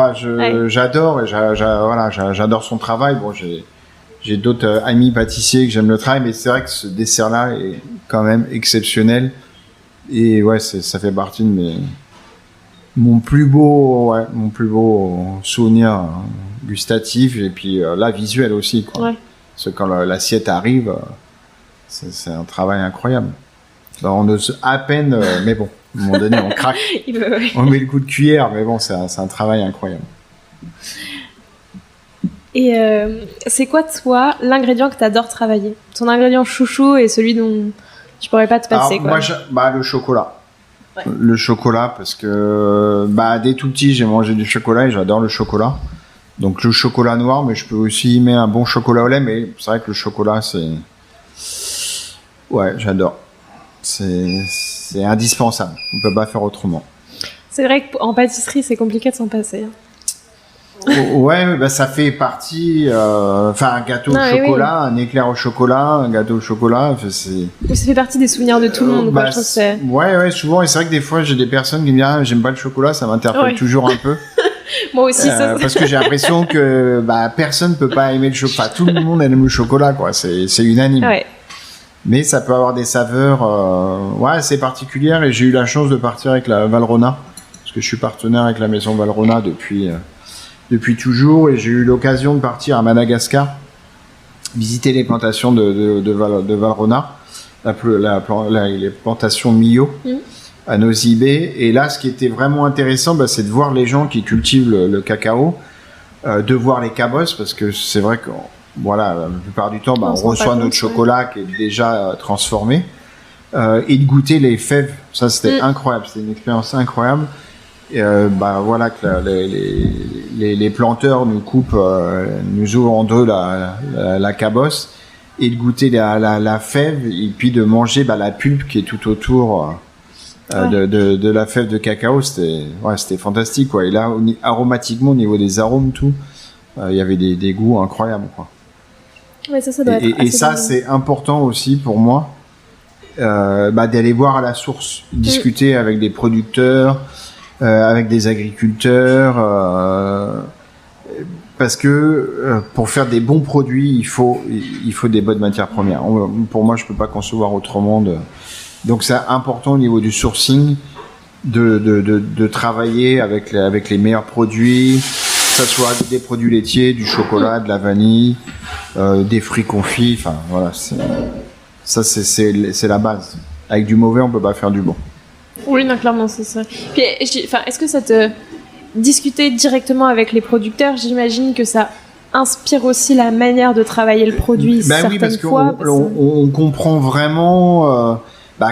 j'adore, et j'adore son travail. Bon, j'ai d'autres amis pâtissiers que j'aime le travail, mais c'est vrai que ce dessert-là est quand même exceptionnel. Et ça fait partie de mon plus beau souvenir gustatif et puis là visuel aussi, quoi. Ouais. Parce que quand l'assiette arrive, c'est un travail incroyable. Alors, on ose à peine, mais bon, à un moment donné, on craque. On met le coup de cuillère, mais bon, c'est un travail incroyable. Et c'est quoi, toi, l'ingrédient que tu adores travailler? Ton ingrédient chouchou et celui dont tu pourrais pas te passer, quoi. Moi, le chocolat. Ouais. Le chocolat, parce que dès tout petit, j'ai mangé du chocolat et j'adore le chocolat. Donc le chocolat noir, mais je peux aussi y mettre un bon chocolat au lait, mais c'est vrai que le chocolat, ouais, j'adore. C'est indispensable. On peut pas faire autrement. C'est vrai qu'en pâtisserie, c'est compliqué de s'en passer. Ouais, ça fait partie. Un gâteau au chocolat, un éclair au chocolat, un gâteau au chocolat. Ça fait partie des souvenirs de tout le monde. Je trouve ouais, souvent. Et c'est vrai que des fois, j'ai des personnes qui me disent j'aime pas le chocolat, ça m'interpelle toujours un peu. Moi aussi, parce que j'ai l'impression que personne peut pas aimer le chocolat. Tout le monde aime le chocolat, quoi. C'est unanime. Ouais. Mais ça peut avoir des saveurs assez particulières. Et j'ai eu la chance de partir avec la Valrhona, parce que je suis partenaire avec la maison Valrhona depuis toujours, et j'ai eu l'occasion de partir à Madagascar, visiter les plantations de Valrhona, les plantations Millau, à Nosy Be. Et là, ce qui était vraiment intéressant, c'est de voir les gens qui cultivent le cacao, de voir les cabosses, parce que c'est vrai que la plupart du temps, on reçoit notre chocolat qui est déjà transformé, et de goûter les fèves. Ça, c'était incroyable, c'était une expérience incroyable. Que les planteurs nous coupent, nous ouvrent en deux la cabosse, et de goûter la fève, et puis de manger la pulpe qui est tout autour de la fève de cacao. C'était fantastique, quoi. Et là, aromatiquement, au niveau des arômes, tout, il y avait des goûts incroyables, quoi. Ouais, ça doit être et ça, c'est important aussi pour moi, d'aller voir à la source, discuter avec des producteurs, avec des agriculteurs, parce que pour faire des bons produits, il faut des bonnes matières premières. Pour moi, je peux pas concevoir autrement. Donc c'est important au niveau du sourcing de travailler avec les meilleurs produits, que ça soit des produits laitiers, du chocolat, de la vanille, des fruits confits. Enfin voilà, c'est la base. Avec du mauvais, on peut pas faire du bon. Oui, non, clairement, c'est ça. Puis, est-ce que ça te discuter directement avec les producteurs, j'imagine que ça inspire aussi la manière de travailler le produit certaines fois. On comprend vraiment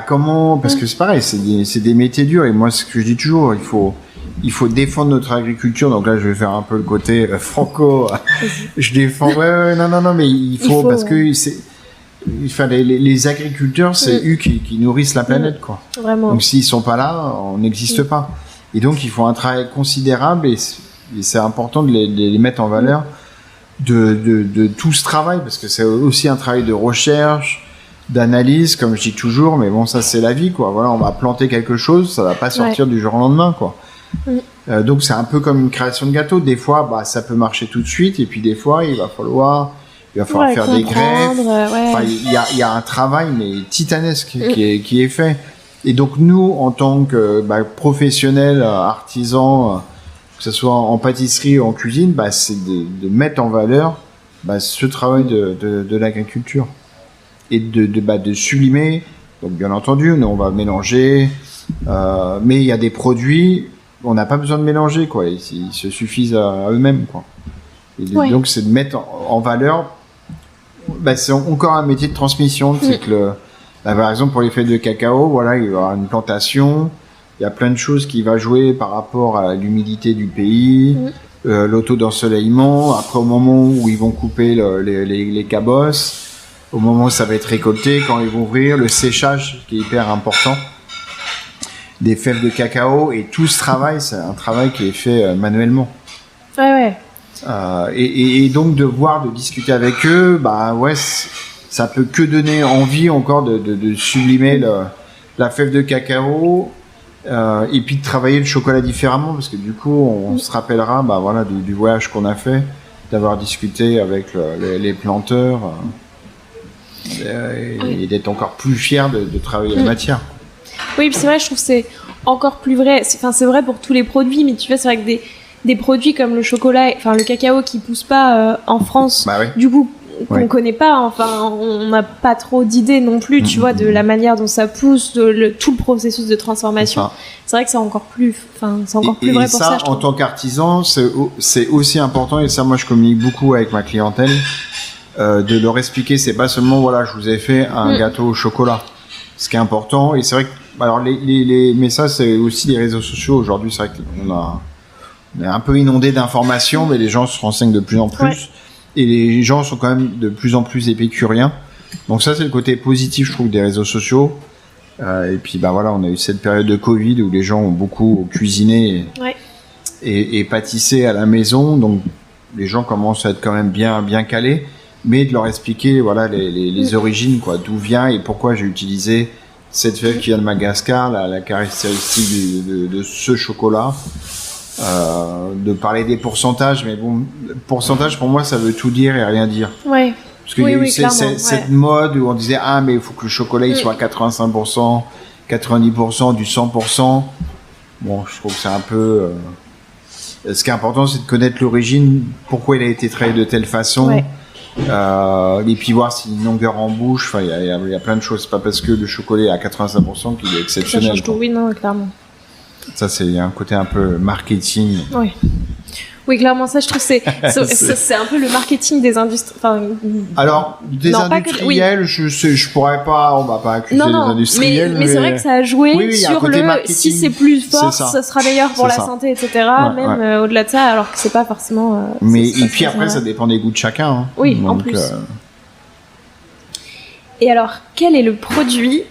comment, parce que c'est pareil, c'est des métiers durs, et moi, ce que je dis toujours, il faut défendre notre agriculture. Donc là, je vais faire un peu le côté franco. Je défends. Non, mais il faut parce que les agriculteurs, c'est eux qui nourrissent la planète, quoi. Vraiment. Donc s'ils sont pas là, on n'existe pas. Et donc ils font un travail considérable, et c'est important de les mettre en valeur de tout ce travail, parce que c'est aussi un travail de recherche, d'analyse, comme je dis toujours. Mais bon, ça c'est la vie, quoi. Voilà, on va planter quelque chose, ça va pas sortir du jour au lendemain, quoi. Donc c'est un peu comme une création de gâteau. Des fois, ça peut marcher tout de suite, et puis des fois, il va falloir faire des greffes. Enfin, il y a un travail mais titanesque qui est fait. Et donc nous, en tant que professionnels, artisans, que ce soit en pâtisserie ou en cuisine, c'est de mettre en valeur ce travail de l'agriculture, et de sublimer. Donc bien entendu, nous on va mélanger, mais il y a des produits, on n'a pas besoin de mélanger, quoi. Ils se suffisent à eux-mêmes, quoi. Et donc c'est de mettre en valeur. C'est encore un métier de transmission. C'est que par exemple, pour les fèves de cacao, voilà, il va y avoir une plantation, il y a plein de choses qui vont jouer par rapport à l'humidité du pays, le taux d'ensoleillement. Après, au moment où ils vont couper les cabosses, au moment où ça va être récolté, quand ils vont ouvrir, le séchage qui est hyper important des fèves de cacao, et tout ce travail, c'est un travail qui est fait manuellement. Et donc de discuter avec eux, ça peut que donner envie encore de sublimer la fève de cacao, et puis de travailler le chocolat différemment, parce que du coup on se rappellera du voyage qu'on a fait, d'avoir discuté avec les planteurs, et d'être encore plus fier de travailler la matière. Oui, puis c'est vrai, je trouve que c'est encore plus vrai. C'est vrai pour tous les produits, mais tu vois, c'est vrai que des produits comme le chocolat, enfin le cacao qui pousse pas en France, du coup qu'on connaît pas, enfin on n'a pas trop d'idées non plus, tu vois, de la manière dont ça pousse, tout le processus de transformation. C'est vrai que c'est encore plus vrai pour ça. Et ça, en tant qu'artisan, c'est aussi important, et ça, moi, je communique beaucoup avec ma clientèle, de leur expliquer, c'est pas seulement, voilà, je vous ai fait un gâteau au chocolat. Ce qui est important, et c'est vrai que, alors mais ça, c'est aussi les réseaux sociaux. Aujourd'hui, c'est vrai qu'on est un peu inondé d'informations, mais les gens se renseignent de plus en plus. Et les gens sont quand même de plus en plus épicuriens. Donc ça, c'est le côté positif, je trouve, des réseaux sociaux. Et puis, voilà, on a eu cette période de Covid où les gens ont beaucoup cuisiné et pâtissé à la maison. Donc, les gens commencent à être quand même bien calés. Mais de leur expliquer, voilà, les origines, quoi, d'où vient et pourquoi j'ai utilisé cette fève qui vient de Madagascar, la caractéristique de ce chocolat. De parler des pourcentages, mais bon, pourcentage pour moi ça veut tout dire et rien dire. Ouais. Parce qu'il y a eu cette mode où on disait mais il faut que le chocolat il soit à 85%, 90%, du 100%. Bon, je trouve que c'est un peu. Ce qui est important, c'est de connaître l'origine, pourquoi il a été travaillé de telle façon. Et puis voir s'il y a une longueur en bouche. Enfin, il y a plein de choses. C'est pas parce que le chocolat est à 85% qu'il est exceptionnel. Ça change tout, oui, non, clairement. Ça, c'est un côté un peu marketing. Oui, clairement, ça, je trouve c'est un peu le marketing des industries. Alors, des industriels, je pourrais pas, on va pas accuser les industriels. Mais c'est vrai que ça a joué sur si c'est plus fort, ça sera meilleur pour la santé, etc. Au-delà de ça, alors que c'est pas forcément. Et puis après, ça dépend des goûts de chacun. Hein. Oui, donc, en plus. Et alors, quel est le produit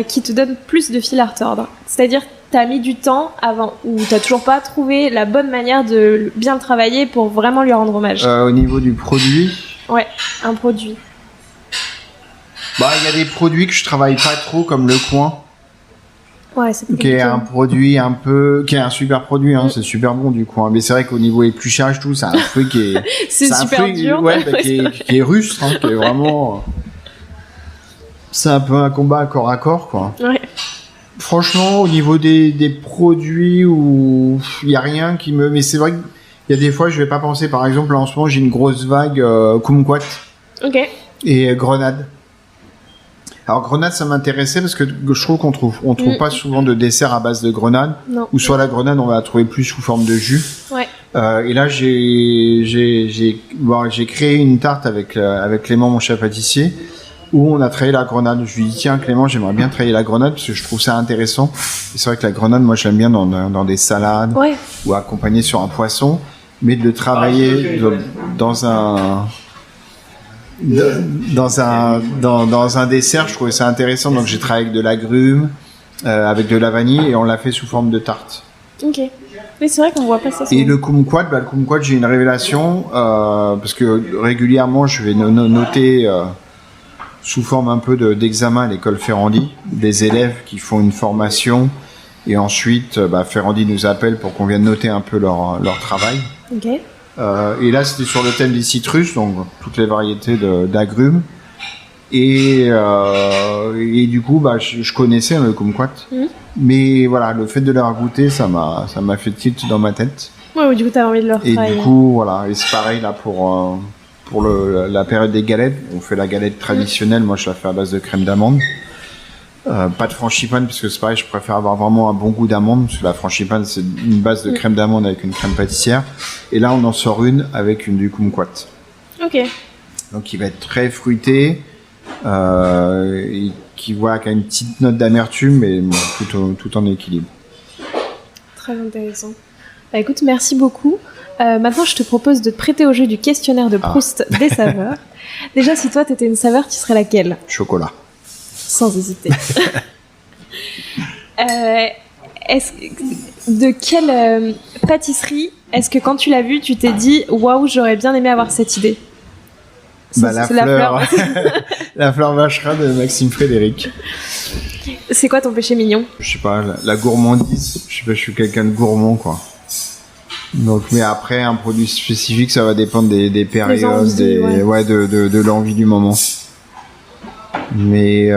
qui te donne plus de fil à retordre ? C'est-à-dire, t'as mis du temps avant, ou t'as toujours pas trouvé la bonne manière de bien le travailler pour vraiment lui rendre hommage. Au niveau du produit. Ouais, un produit. Il y a des produits que je travaille pas trop, comme le coin. Ouais, c'est plus qui est un produit qui est un super produit, hein, c'est super bon du coin. Mais c'est vrai qu'au niveau épluchage, tout, c'est un fruit qui est. c'est super fruit, dur. Qui est rustre, hein, qui est vraiment. C'est un peu un combat corps à corps, quoi. Ouais. Franchement, au niveau des produits où il y a rien qui me, mais c'est vrai qu'il y a des fois je vais pas penser. Par exemple, là, en ce moment j'ai une grosse vague kumquat et grenade. Alors grenade, ça m'intéressait parce que je trouve qu'on trouve pas souvent de dessert à base de grenade. Non. Ou soit la grenade on va la trouver plus sous forme de jus. Ouais. Et là j'ai créé une tarte avec Clément, mon chef pâtissier, où on a travaillé la grenade. Je lui ai dit tiens Clément, j'aimerais bien travailler la grenade parce que je trouve ça intéressant. Et c'est vrai que la grenade, moi je l'aime bien dans des salades ou accompagné sur un poisson, mais de le travailler dans un dessert, je trouvais ça intéressant. Donc j'ai travaillé avec de l'agrumes, avec de la vanille, et on l'a fait sous forme de tarte. Ok. Mais c'est vrai qu'on voit pas ça. Et le kumquat, j'ai une révélation parce que régulièrement je vais noter sous forme un peu d'examen à l'école Ferrandi, des élèves qui font une formation, et ensuite Ferrandi nous appelle pour qu'on vienne noter un peu leur travail. Ok. Et là c'était sur le thème des citrus, donc toutes les variétés d'agrumes, et du coup je connaissais le kumquat, mais voilà, le fait de leur goûter, ça m'a fait tilt dans ma tête. Ouais, du coup t'as envie de leur travailler. Et du coup voilà, et c'est pareil là pour la période des galettes. On fait la galette traditionnelle, moi je la fais à base de crème d'amande. Pas de frangipane, parce que c'est pareil, je préfère avoir vraiment un bon goût d'amande, parce que la frangipane c'est une base de crème d'amande avec une crème pâtissière. Et là on en sort une avec du kumquat. Ok. Donc il va être très fruité, et qui a une petite note d'amertume, mais tout en équilibre. Très intéressant. Écoute, merci beaucoup. Maintenant, je te propose de te prêter au jeu du questionnaire de Proust des saveurs. Déjà, si toi, t'étais une saveur, tu serais laquelle ? Chocolat. Sans hésiter. De quelle pâtisserie est-ce que quand tu l'as vue, tu t'es dit « Waouh, j'aurais bien aimé avoir cette idée » ? La fleur. La fleur vacherin de Maxime Frédéric. C'est quoi ton péché mignon ? Je sais pas, la gourmandise. Je sais pas, je suis quelqu'un de gourmand, quoi. Donc, mais après, un produit spécifique, ça va dépendre des périodes, de l'envie du moment. Mais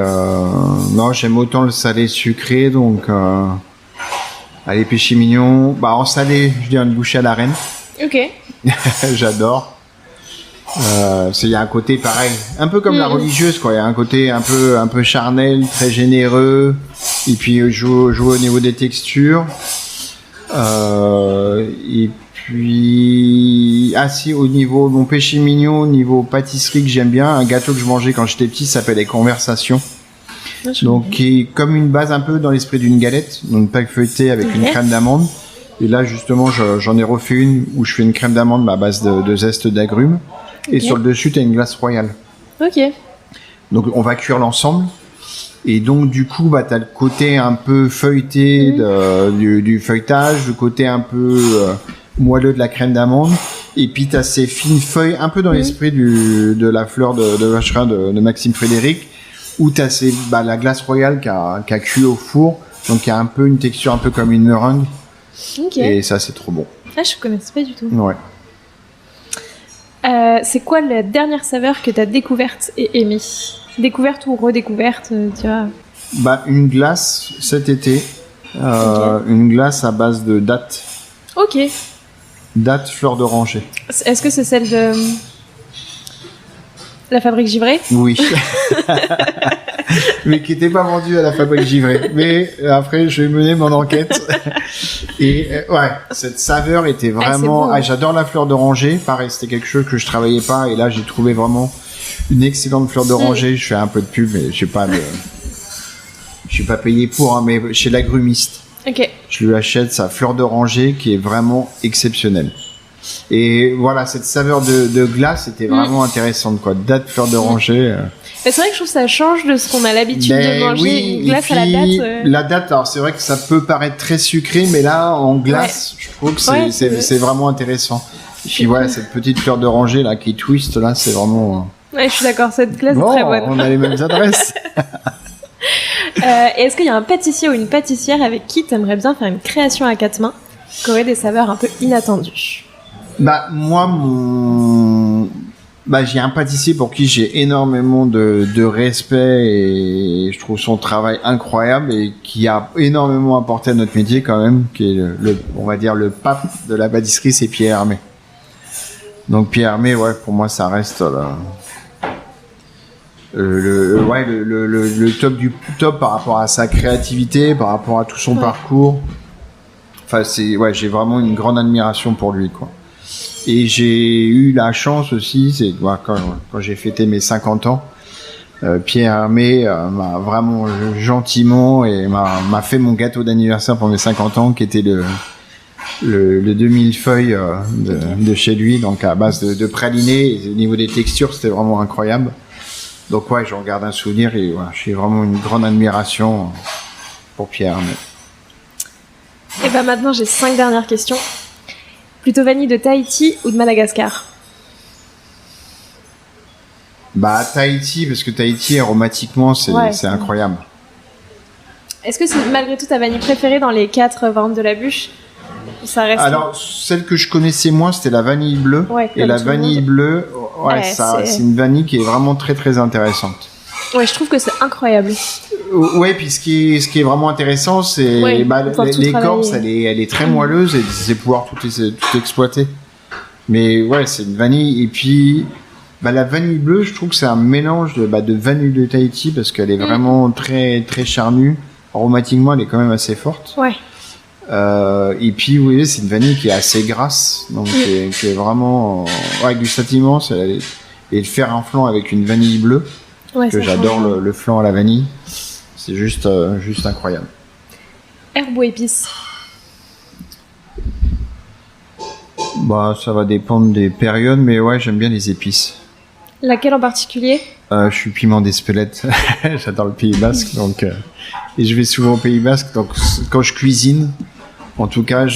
non, j'aime autant le salé sucré, donc Allez, péché mignon. Bah, en salé, je dirais une bouchée à la reine. Ok. J'adore. Il y a un côté pareil, un peu comme la religieuse, quoi. Il y a un côté un peu charnel, très généreux. Et puis, joue au niveau des textures. Et puis, si, au niveau, mon péché mignon, au niveau pâtisserie que j'aime bien, un gâteau que je mangeais quand j'étais petit s'appelle les Conversations. Donc, qui est comme une base un peu dans l'esprit d'une galette, donc pas feuilletée avec une crème d'amande. Et là, justement, j'en ai refait une où je fais une crème d'amande à base de zeste d'agrumes. Et sur le dessus, t'as une glace royale. Ok. Donc, on va cuire l'ensemble. Et donc, du coup, t'as le côté un peu feuilleté du feuilletage, le côté un peu moelleux de la crème d'amande. Et puis, t'as ces fines feuilles, un peu dans l'esprit de la fleur de vacherin de Maxime Frédéric, où t'as la glace royale qui a cuit au four. Donc, il y a un peu une texture un peu comme une meringue. Okay. Et ça, c'est trop bon. Ah, je connaissais pas du tout. Ouais. C'est quoi la dernière saveur que tu as découverte et aimée? Découverte ou redécouverte, tu vois? Une glace cet été. Une glace à base de dattes. Ok. Dattes fleur d'oranger. Est-ce que c'est celle de la Fabrique Givrée? Oui. Mais qui n'était pas vendue à la Fabrique Givrée. Mais après, je vais mener mon enquête. Et cette saveur était vraiment... bon. J'adore la fleur d'oranger. Pareil, c'était quelque chose que je travaillais pas. Et là, j'ai trouvé vraiment une excellente fleur d'oranger. Je fais un peu de pub, mais je suis pas payé pour, hein, mais chez l'agrumiste. Ok. Je lui achète sa fleur d'oranger qui est vraiment exceptionnelle. Et voilà, cette saveur de glace était vraiment intéressante, quoi. Date fleur d'oranger. C'est vrai que je trouve que ça change de ce qu'on a l'habitude de manger, une glace à la date. La date, alors c'est vrai que ça peut paraître très sucré, mais là, en glace, je trouve que c'est vraiment intéressant. Et puis voilà, cette petite fleur d'oranger là qui twist, là, c'est vraiment... Ouais, je suis d'accord, cette glace est très bonne. On a les mêmes adresses. Et est-ce qu'il y a un pâtissier ou une pâtissière avec qui tu aimerais bien faire une création à quatre mains qui aurait des saveurs un peu inattendues? Moi, j'ai un pâtissier pour qui j'ai énormément de respect et je trouve son travail incroyable et qui a énormément apporté à notre métier quand même, qui est on va dire le pape de la pâtisserie, c'est Pierre Hermé. Donc Pierre Hermé, pour moi, ça reste le top du top par rapport à sa créativité, par rapport à tout son parcours. Enfin, j'ai vraiment une grande admiration pour lui, quoi. Et j'ai eu la chance aussi, quand j'ai fêté mes 50 ans, Pierre Hermé m'a vraiment gentiment et m'a fait mon gâteau d'anniversaire pour mes 50 ans, qui était le 2000 feuilles de chez lui, donc à base de praliné. Et au niveau des textures, c'était vraiment incroyable. Donc j'en garde un souvenir et j'ai vraiment une grande admiration pour Pierre Hermé. Et maintenant, j'ai 5 dernières questions. Plutôt vanille de Tahiti ou de Madagascar? Tahiti, parce que Tahiti, aromatiquement, c'est incroyable. Est-ce que c'est malgré tout ta vanille préférée dans les 4 variantes de la bûche? Ça reste... Alors, celle que je connaissais moins, c'était la vanille bleue. Et la vanille bleue, c'est une vanille qui est vraiment très très intéressante. Ouais, je trouve que c'est incroyable. Ouais, puis ce qui est vraiment intéressant, c'est l'écorce, elle est très moelleuse et c'est pouvoir tout exploiter. Mais c'est une vanille. Et puis la vanille bleue, je trouve que c'est un mélange de vanille de Tahiti parce qu'elle est vraiment très très charnue. Aromatiquement, elle est quand même assez forte. Ouais. Et puis c'est une vanille qui est assez grasse, donc qui est vraiment gustativement, et le faire un flan avec une vanille bleue. Que j'adore le flan à la vanille, c'est juste incroyable. Herbe ou épices? Ça va dépendre des périodes, mais j'aime bien les épices. Laquelle en particulier? Je suis piment d'Espelette. J'adore le Pays Basque, donc et je vais souvent au Pays Basque. Donc quand je cuisine, en tout cas,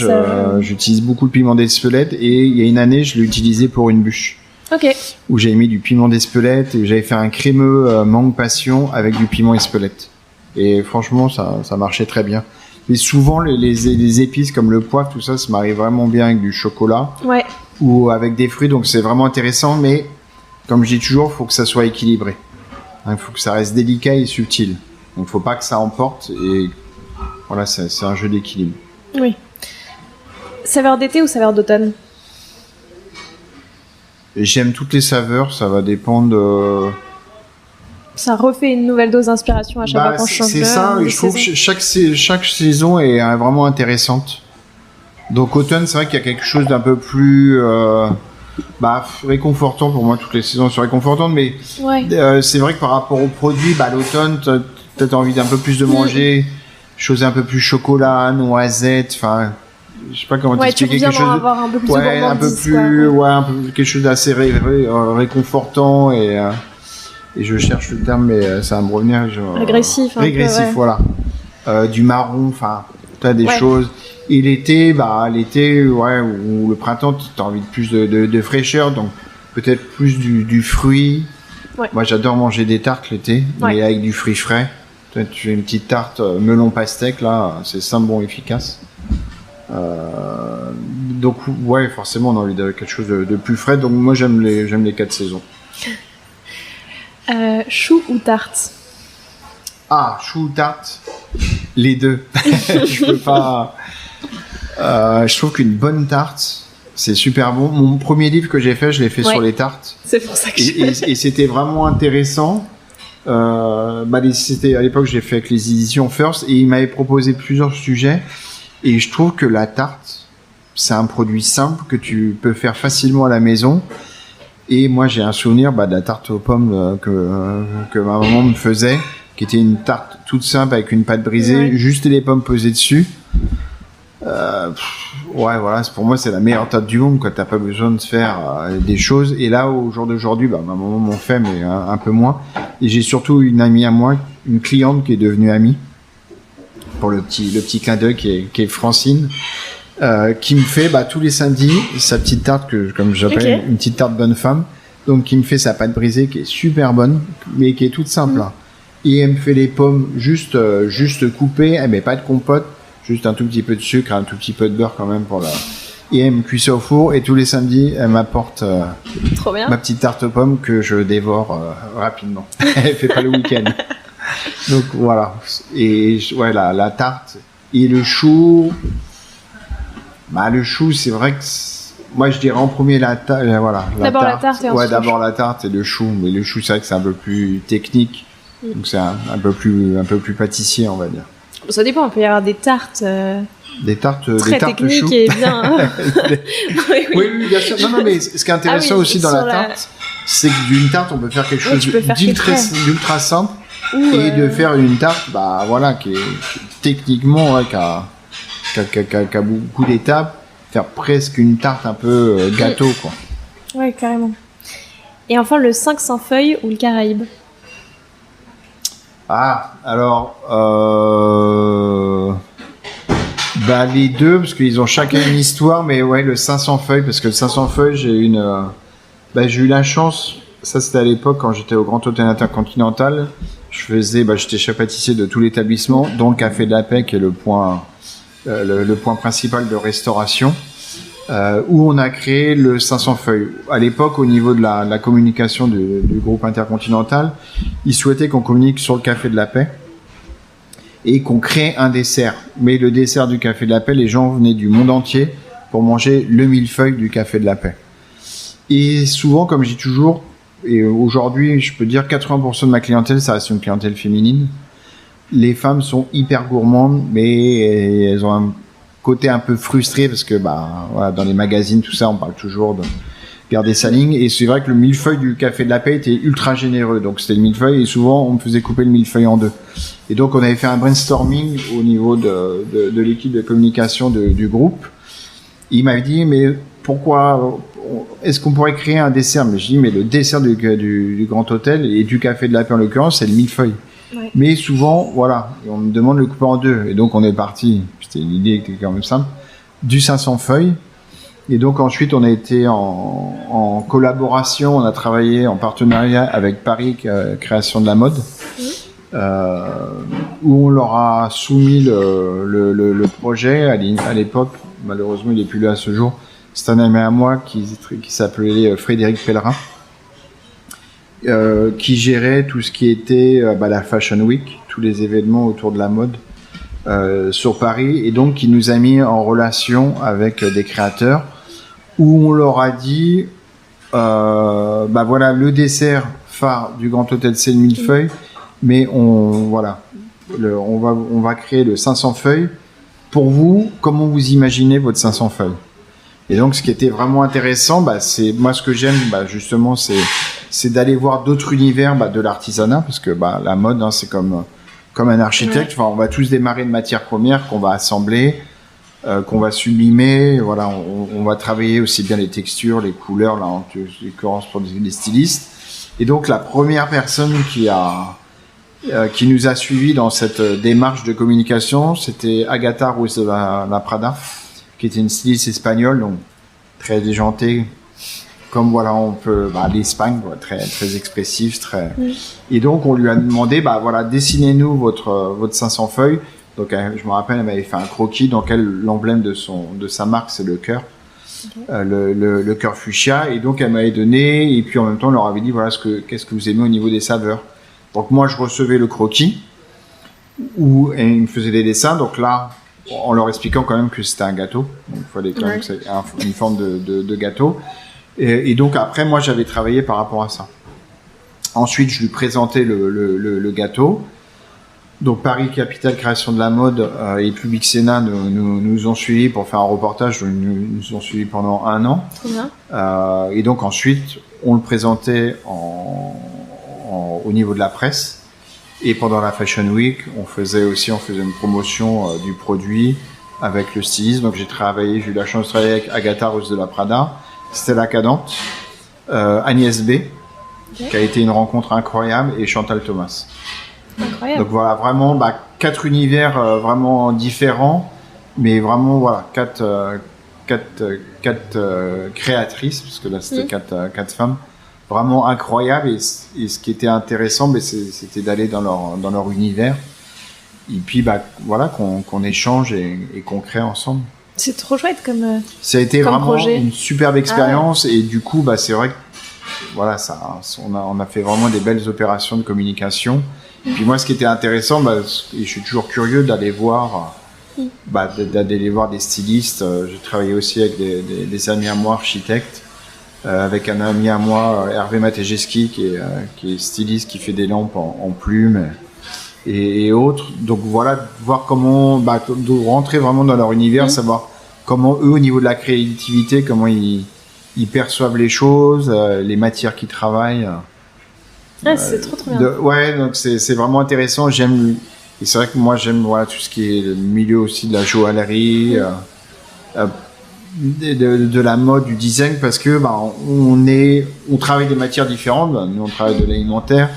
j'utilise beaucoup le piment d'Espelette. Et il y a une année, je l'ai utilisé pour une bûche. Okay. Où j'avais mis du piment d'Espelette et j'avais fait un crémeux mangue passion avec du piment Espelette. Et franchement, ça marchait très bien. Mais souvent, les épices comme le poivre, tout ça, ça m'arrive vraiment bien avec du chocolat ou avec des fruits. Donc c'est vraiment intéressant, mais comme je dis toujours, il faut que ça soit équilibré. Il faut que ça reste délicat et subtil. Donc il ne faut pas que ça emporte. Et voilà, c'est un jeu d'équilibre. Oui. Saveur d'été ou saveur d'automne? J'aime toutes les saveurs, ça va dépendre de... Ça refait une nouvelle dose d'inspiration à chaque fois qu'on change de saison. C'est ça, je trouve que chaque saison est vraiment intéressante. Donc automne, c'est vrai qu'il y a quelque chose d'un peu plus réconfortant pour moi. Toutes les saisons sont réconfortantes, mais c'est vrai que par rapport aux produits, l'automne, t'as envie d'un peu plus de manger, choses un peu plus chocolat, noisette, enfin, je sais pas comment t'expliquer, quelque chose avoir un peu plus de gourmandise, un peu plus, quelque chose d'assez réconfortant et je cherche le terme, mais ça va me revenir. Régressif, voilà. Du marron, enfin, t'as des choses. Et l'été, ou le printemps, t'as envie de plus de fraîcheur, donc peut-être plus du fruit. Ouais. Moi, j'adore manger des tartes l'été, mais avec du fruit frais. Tu fais une petite tarte melon pastèque, là, c'est simple, bon, efficace. Donc, forcément, on a envie de quelque chose de plus frais. Donc, moi, j'aime les 4 saisons. Chou ou tarte? Ah, chou ou tarte? Les deux. Je peux pas... je trouve qu'une bonne tarte, c'est super bon. Mon premier livre que j'ai fait, je l'ai fait sur les tartes. C'est pour ça que et c'était vraiment intéressant. C'était à l'époque, j'ai fait avec les éditions First, et ils m'avaient proposé plusieurs sujets. Et je trouve que la tarte, c'est un produit simple que tu peux faire facilement à la maison. Et moi, j'ai un souvenir de la tarte aux pommes que ma maman me faisait, qui était une tarte toute simple avec une pâte brisée, juste les pommes posées dessus. Pour moi, c'est la meilleure tarte du monde, quoi. T'as pas besoin de faire des choses. Et là, au jour d'aujourd'hui, ma maman m'en fait, mais un peu moins. Et j'ai surtout une amie à moi, une cliente qui est devenue amie, pour le petit clin d'œil, qui est Francine, qui me fait tous les samedis sa petite tarte comme j'appelle une petite tarte bonne femme. Donc, qui me fait sa pâte brisée, qui est super bonne, mais qui est toute simple. Hein. Et elle me fait les pommes juste coupées. Elle met pas de compote. Juste un tout petit peu de sucre, un tout petit peu de beurre quand même et elle me cuit ça au four, et tous les samedis, elle m'apporte ma petite tarte aux pommes que je dévore rapidement. Elle fait pas le week-end. Donc voilà. Et la tarte et le chou. Le chou, c'est vrai que moi je dirais en premier la tarte. D'abord la tarte et ensuite. D'abord la tarte et le chou. Mais le chou, c'est vrai que c'est un peu plus technique. Donc c'est un peu plus pâtissier, on va dire. Ça dépend, il peut y avoir des tartes. Des tartes techniques chou. Et bien. oui, bien sûr. Non, mais ce qui est intéressant aussi dans la tarte, c'est que d'une tarte, on peut faire quelque chose d'ultra simple, et de faire une tarte, qui est techniquement, qui a beaucoup d'étapes, faire presque une tarte un peu gâteau, quoi. Ouais, carrément. Et enfin, le 500 feuilles ou le Caraïbe? Alors, les deux, parce qu'ils ont chacun une histoire, mais le 500 feuilles, parce que le 500 feuilles, j'ai eu la chance, ça c'était à l'époque quand j'étais au Grand Hôtel Intercontinental, j'étais chef pâtissier de tout l'établissement, dont le Café de la Paix, qui est le point principal de restauration, où on a créé le 500 feuilles. À l'époque, au niveau de la communication du groupe Intercontinental, ils souhaitaient qu'on communique sur le Café de la Paix et qu'on crée un dessert. Mais le dessert du Café de la Paix, les gens venaient du monde entier pour manger le millefeuille du Café de la Paix. Et souvent, comme je dis toujours, et aujourd'hui, je peux dire 80% de ma clientèle, ça reste une clientèle féminine. Les femmes sont hyper gourmandes, mais elles ont un côté un peu frustré parce que dans les magazines, tout ça, on parle toujours de garder sa ligne. Et c'est vrai que le millefeuille du Café de la Paix était ultra généreux. Donc c'était le millefeuille, et souvent on me faisait couper le millefeuille en deux. Et donc on avait fait un brainstorming au niveau de l'équipe de communication du groupe. Et il m'avait dit, mais pourquoi est-ce qu'on pourrait créer un dessert? Mais je dis, mais le dessert du Grand Hôtel et du Café de la Paix en l'occurrence, c'est le millefeuille. Ouais. Mais souvent, on me demande de le couper en deux. Et donc on est parti, c'était une idée qui était quand même simple, du 500 feuilles. Et donc ensuite, on a été en collaboration, on a travaillé en partenariat avec Paris Création de la Mode, où on leur a soumis le projet à l'époque. Malheureusement, il n'est plus là à ce jour. C'est un ami à moi qui s'appelait Frédéric Pellerin, qui gérait tout ce qui était la Fashion Week, tous les événements autour de la mode. sur Paris, et donc qui nous a mis en relation avec des créateurs où on leur a dit voilà, le dessert phare du Grand Hôtel, c'est le millefeuille, mais on va créer le 500 feuilles. Pour vous, comment vous imaginez votre 500 feuilles? Et donc, ce qui était vraiment intéressant, c'est moi ce que j'aime, justement, c'est d'aller voir d'autres univers de l'artisanat, parce que la mode, c'est comme un architecte. Enfin, on va tous démarrer de matières premières qu'on va assembler, qu'on va sublimer. Voilà, on va travailler aussi bien les textures, les couleurs, là en l'occurrence pour les stylistes. Et donc, la première personne qui nous a suivis dans cette démarche de communication, c'était Agatha Ruiz de la Prada, qui était une styliste espagnole, donc très déjantée, comme voilà, on peut, l'Espagne, très, très expressive, très. Et donc, on lui a demandé, dessinez-nous votre 500 feuilles. Donc, je me rappelle, elle m'avait fait un croquis dans lequel l'emblème de sa marque, c'est le cœur. Le cœur fuchsia, et donc elle m'avait donné, et puis en même temps on leur avait dit voilà qu'est-ce que vous aimez au niveau des saveurs. Donc moi je recevais le croquis et ils me faisaient des dessins, donc là en leur expliquant quand même que c'était un gâteau, donc il fallait quand même que c'est une forme de gâteau, et donc après moi j'avais travaillé par rapport à ça. Ensuite je lui présentais le gâteau. Donc Paris Capitale Création de la Mode et Public Sénat nous ont suivis pour faire un reportage, nous ont suivis pendant 1 an. Trop bien. Et donc ensuite, on le présentait au niveau de la presse. Et pendant la Fashion Week, on faisait une promotion du produit avec le styliste. Donc j'ai eu la chance de travailler avec Agatha Ruiz de la Prada, Stella Cadente, Agnès B, qui a été une rencontre incroyable, et Chantal Thomas. Incroyable. Donc voilà, vraiment 4 univers vraiment différents, mais vraiment voilà 4 créatrices, parce que là c'était 4 femmes, vraiment incroyables, et ce qui était intéressant, c'était d'aller dans leur univers, et puis voilà qu'on échange et qu'on crée ensemble. C'est trop chouette comme ça a été comme vraiment projet. Une superbe expérience, et du coup c'est vrai que voilà, on a fait vraiment des belles opérations de communication. Et puis moi, ce qui était intéressant, et je suis toujours curieux d'aller voir, d'aller voir des stylistes. J'ai travaillé aussi avec des amis à moi, architectes, avec un ami à moi, Hervé Matejeski, qui est styliste, qui fait des lampes en plumes et autres. Donc voilà, voir comment, de rentrer vraiment dans leur univers, savoir comment eux, au niveau de la créativité, comment ils perçoivent les choses, les matières qu'ils travaillent. C'est trop bien. Donc c'est vraiment intéressant. Et c'est vrai que moi j'aime tout ce qui est le milieu aussi de la joaillerie, de la mode, du design, parce que on travaille des matières différentes. Nous on travaille de l'alimentaire,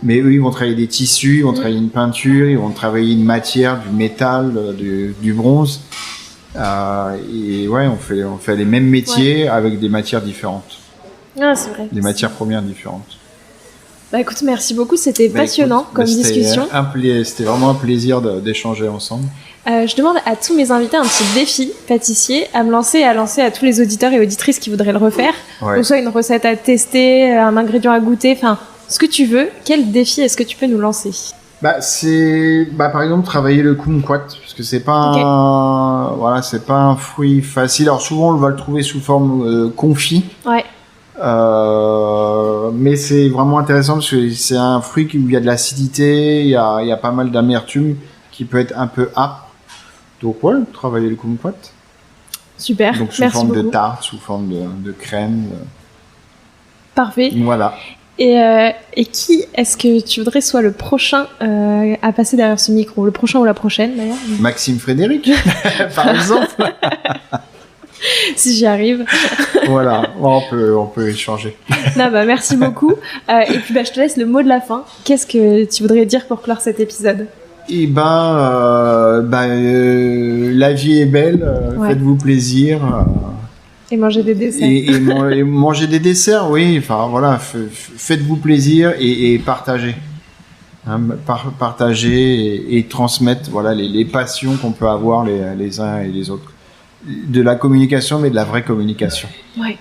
mais eux ils vont travailler des tissus, ils vont travailler une peinture, ils vont travailler une matière, du métal, du bronze. Et on fait les mêmes métiers avec des matières différentes. Ah, c'est vrai. Des matières premières différentes. Écoute, merci beaucoup, c'était passionnant comme discussion. C'était vraiment un plaisir d'échanger ensemble. Je demande à tous mes invités un petit défi pâtissier à me lancer et à lancer à tous les auditeurs et auditrices qui voudraient le refaire. Donc soit une recette à tester, un ingrédient à goûter, enfin ce que tu veux. Quel défi est-ce que tu peux nous lancer ? C'est par exemple travailler le kumquat, parce que c'est pas c'est pas un fruit facile. Alors souvent on va le trouver sous forme confit. Ouais. Mais c'est vraiment intéressant parce que c'est un fruit où il y a de l'acidité, il y a pas mal d'amertume qui peut être un peu âpre. Donc travailler le kumquat. Super. Donc sous forme de tarte, sous forme de crème. Parfait. Voilà. Et qui est-ce que tu voudrais soit le prochain à passer derrière ce micro, le prochain ou la prochaine d'ailleurs ? Maxime Frédéric, par exemple. Si j'y arrive. Voilà, on peut échanger. Merci beaucoup. Et puis je te laisse le mot de la fin. Qu'est-ce que tu voudrais dire pour clore cet épisode ? Eh la vie est belle, faites-vous plaisir. Et manger des desserts. Et manger des desserts, oui. Enfin voilà, faites-vous plaisir et partagez. Partager et transmettre les passions qu'on peut avoir les uns et les autres. De la communication, mais de la vraie communication. Ouais.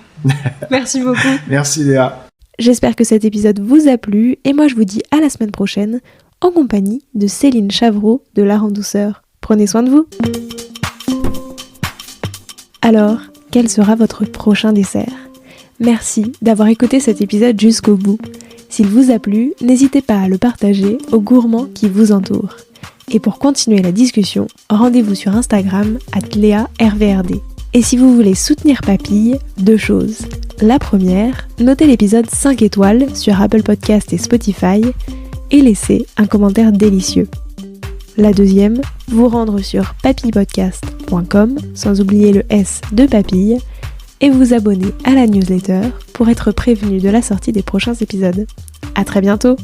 Merci beaucoup. Merci Léa. J'espère que cet épisode vous a plu et moi je vous dis à la semaine prochaine en compagnie de Céline Chavreau de L'Art en Douceur. Prenez soin de vous. Alors, quel sera votre prochain dessert ? Merci d'avoir écouté cet épisode jusqu'au bout. S'il vous a plu, n'hésitez pas à le partager aux gourmands qui vous entourent. Et pour continuer la discussion, rendez-vous sur Instagram @LéaRVRD. Et si vous voulez soutenir Papille, 2 choses. La première, notez l'épisode 5 étoiles sur Apple Podcast et Spotify et laissez un commentaire délicieux. La deuxième, vous rendre sur papillepodcast.com, sans oublier le S de Papille, et vous abonner à la newsletter pour être prévenu de la sortie des prochains épisodes. À très bientôt!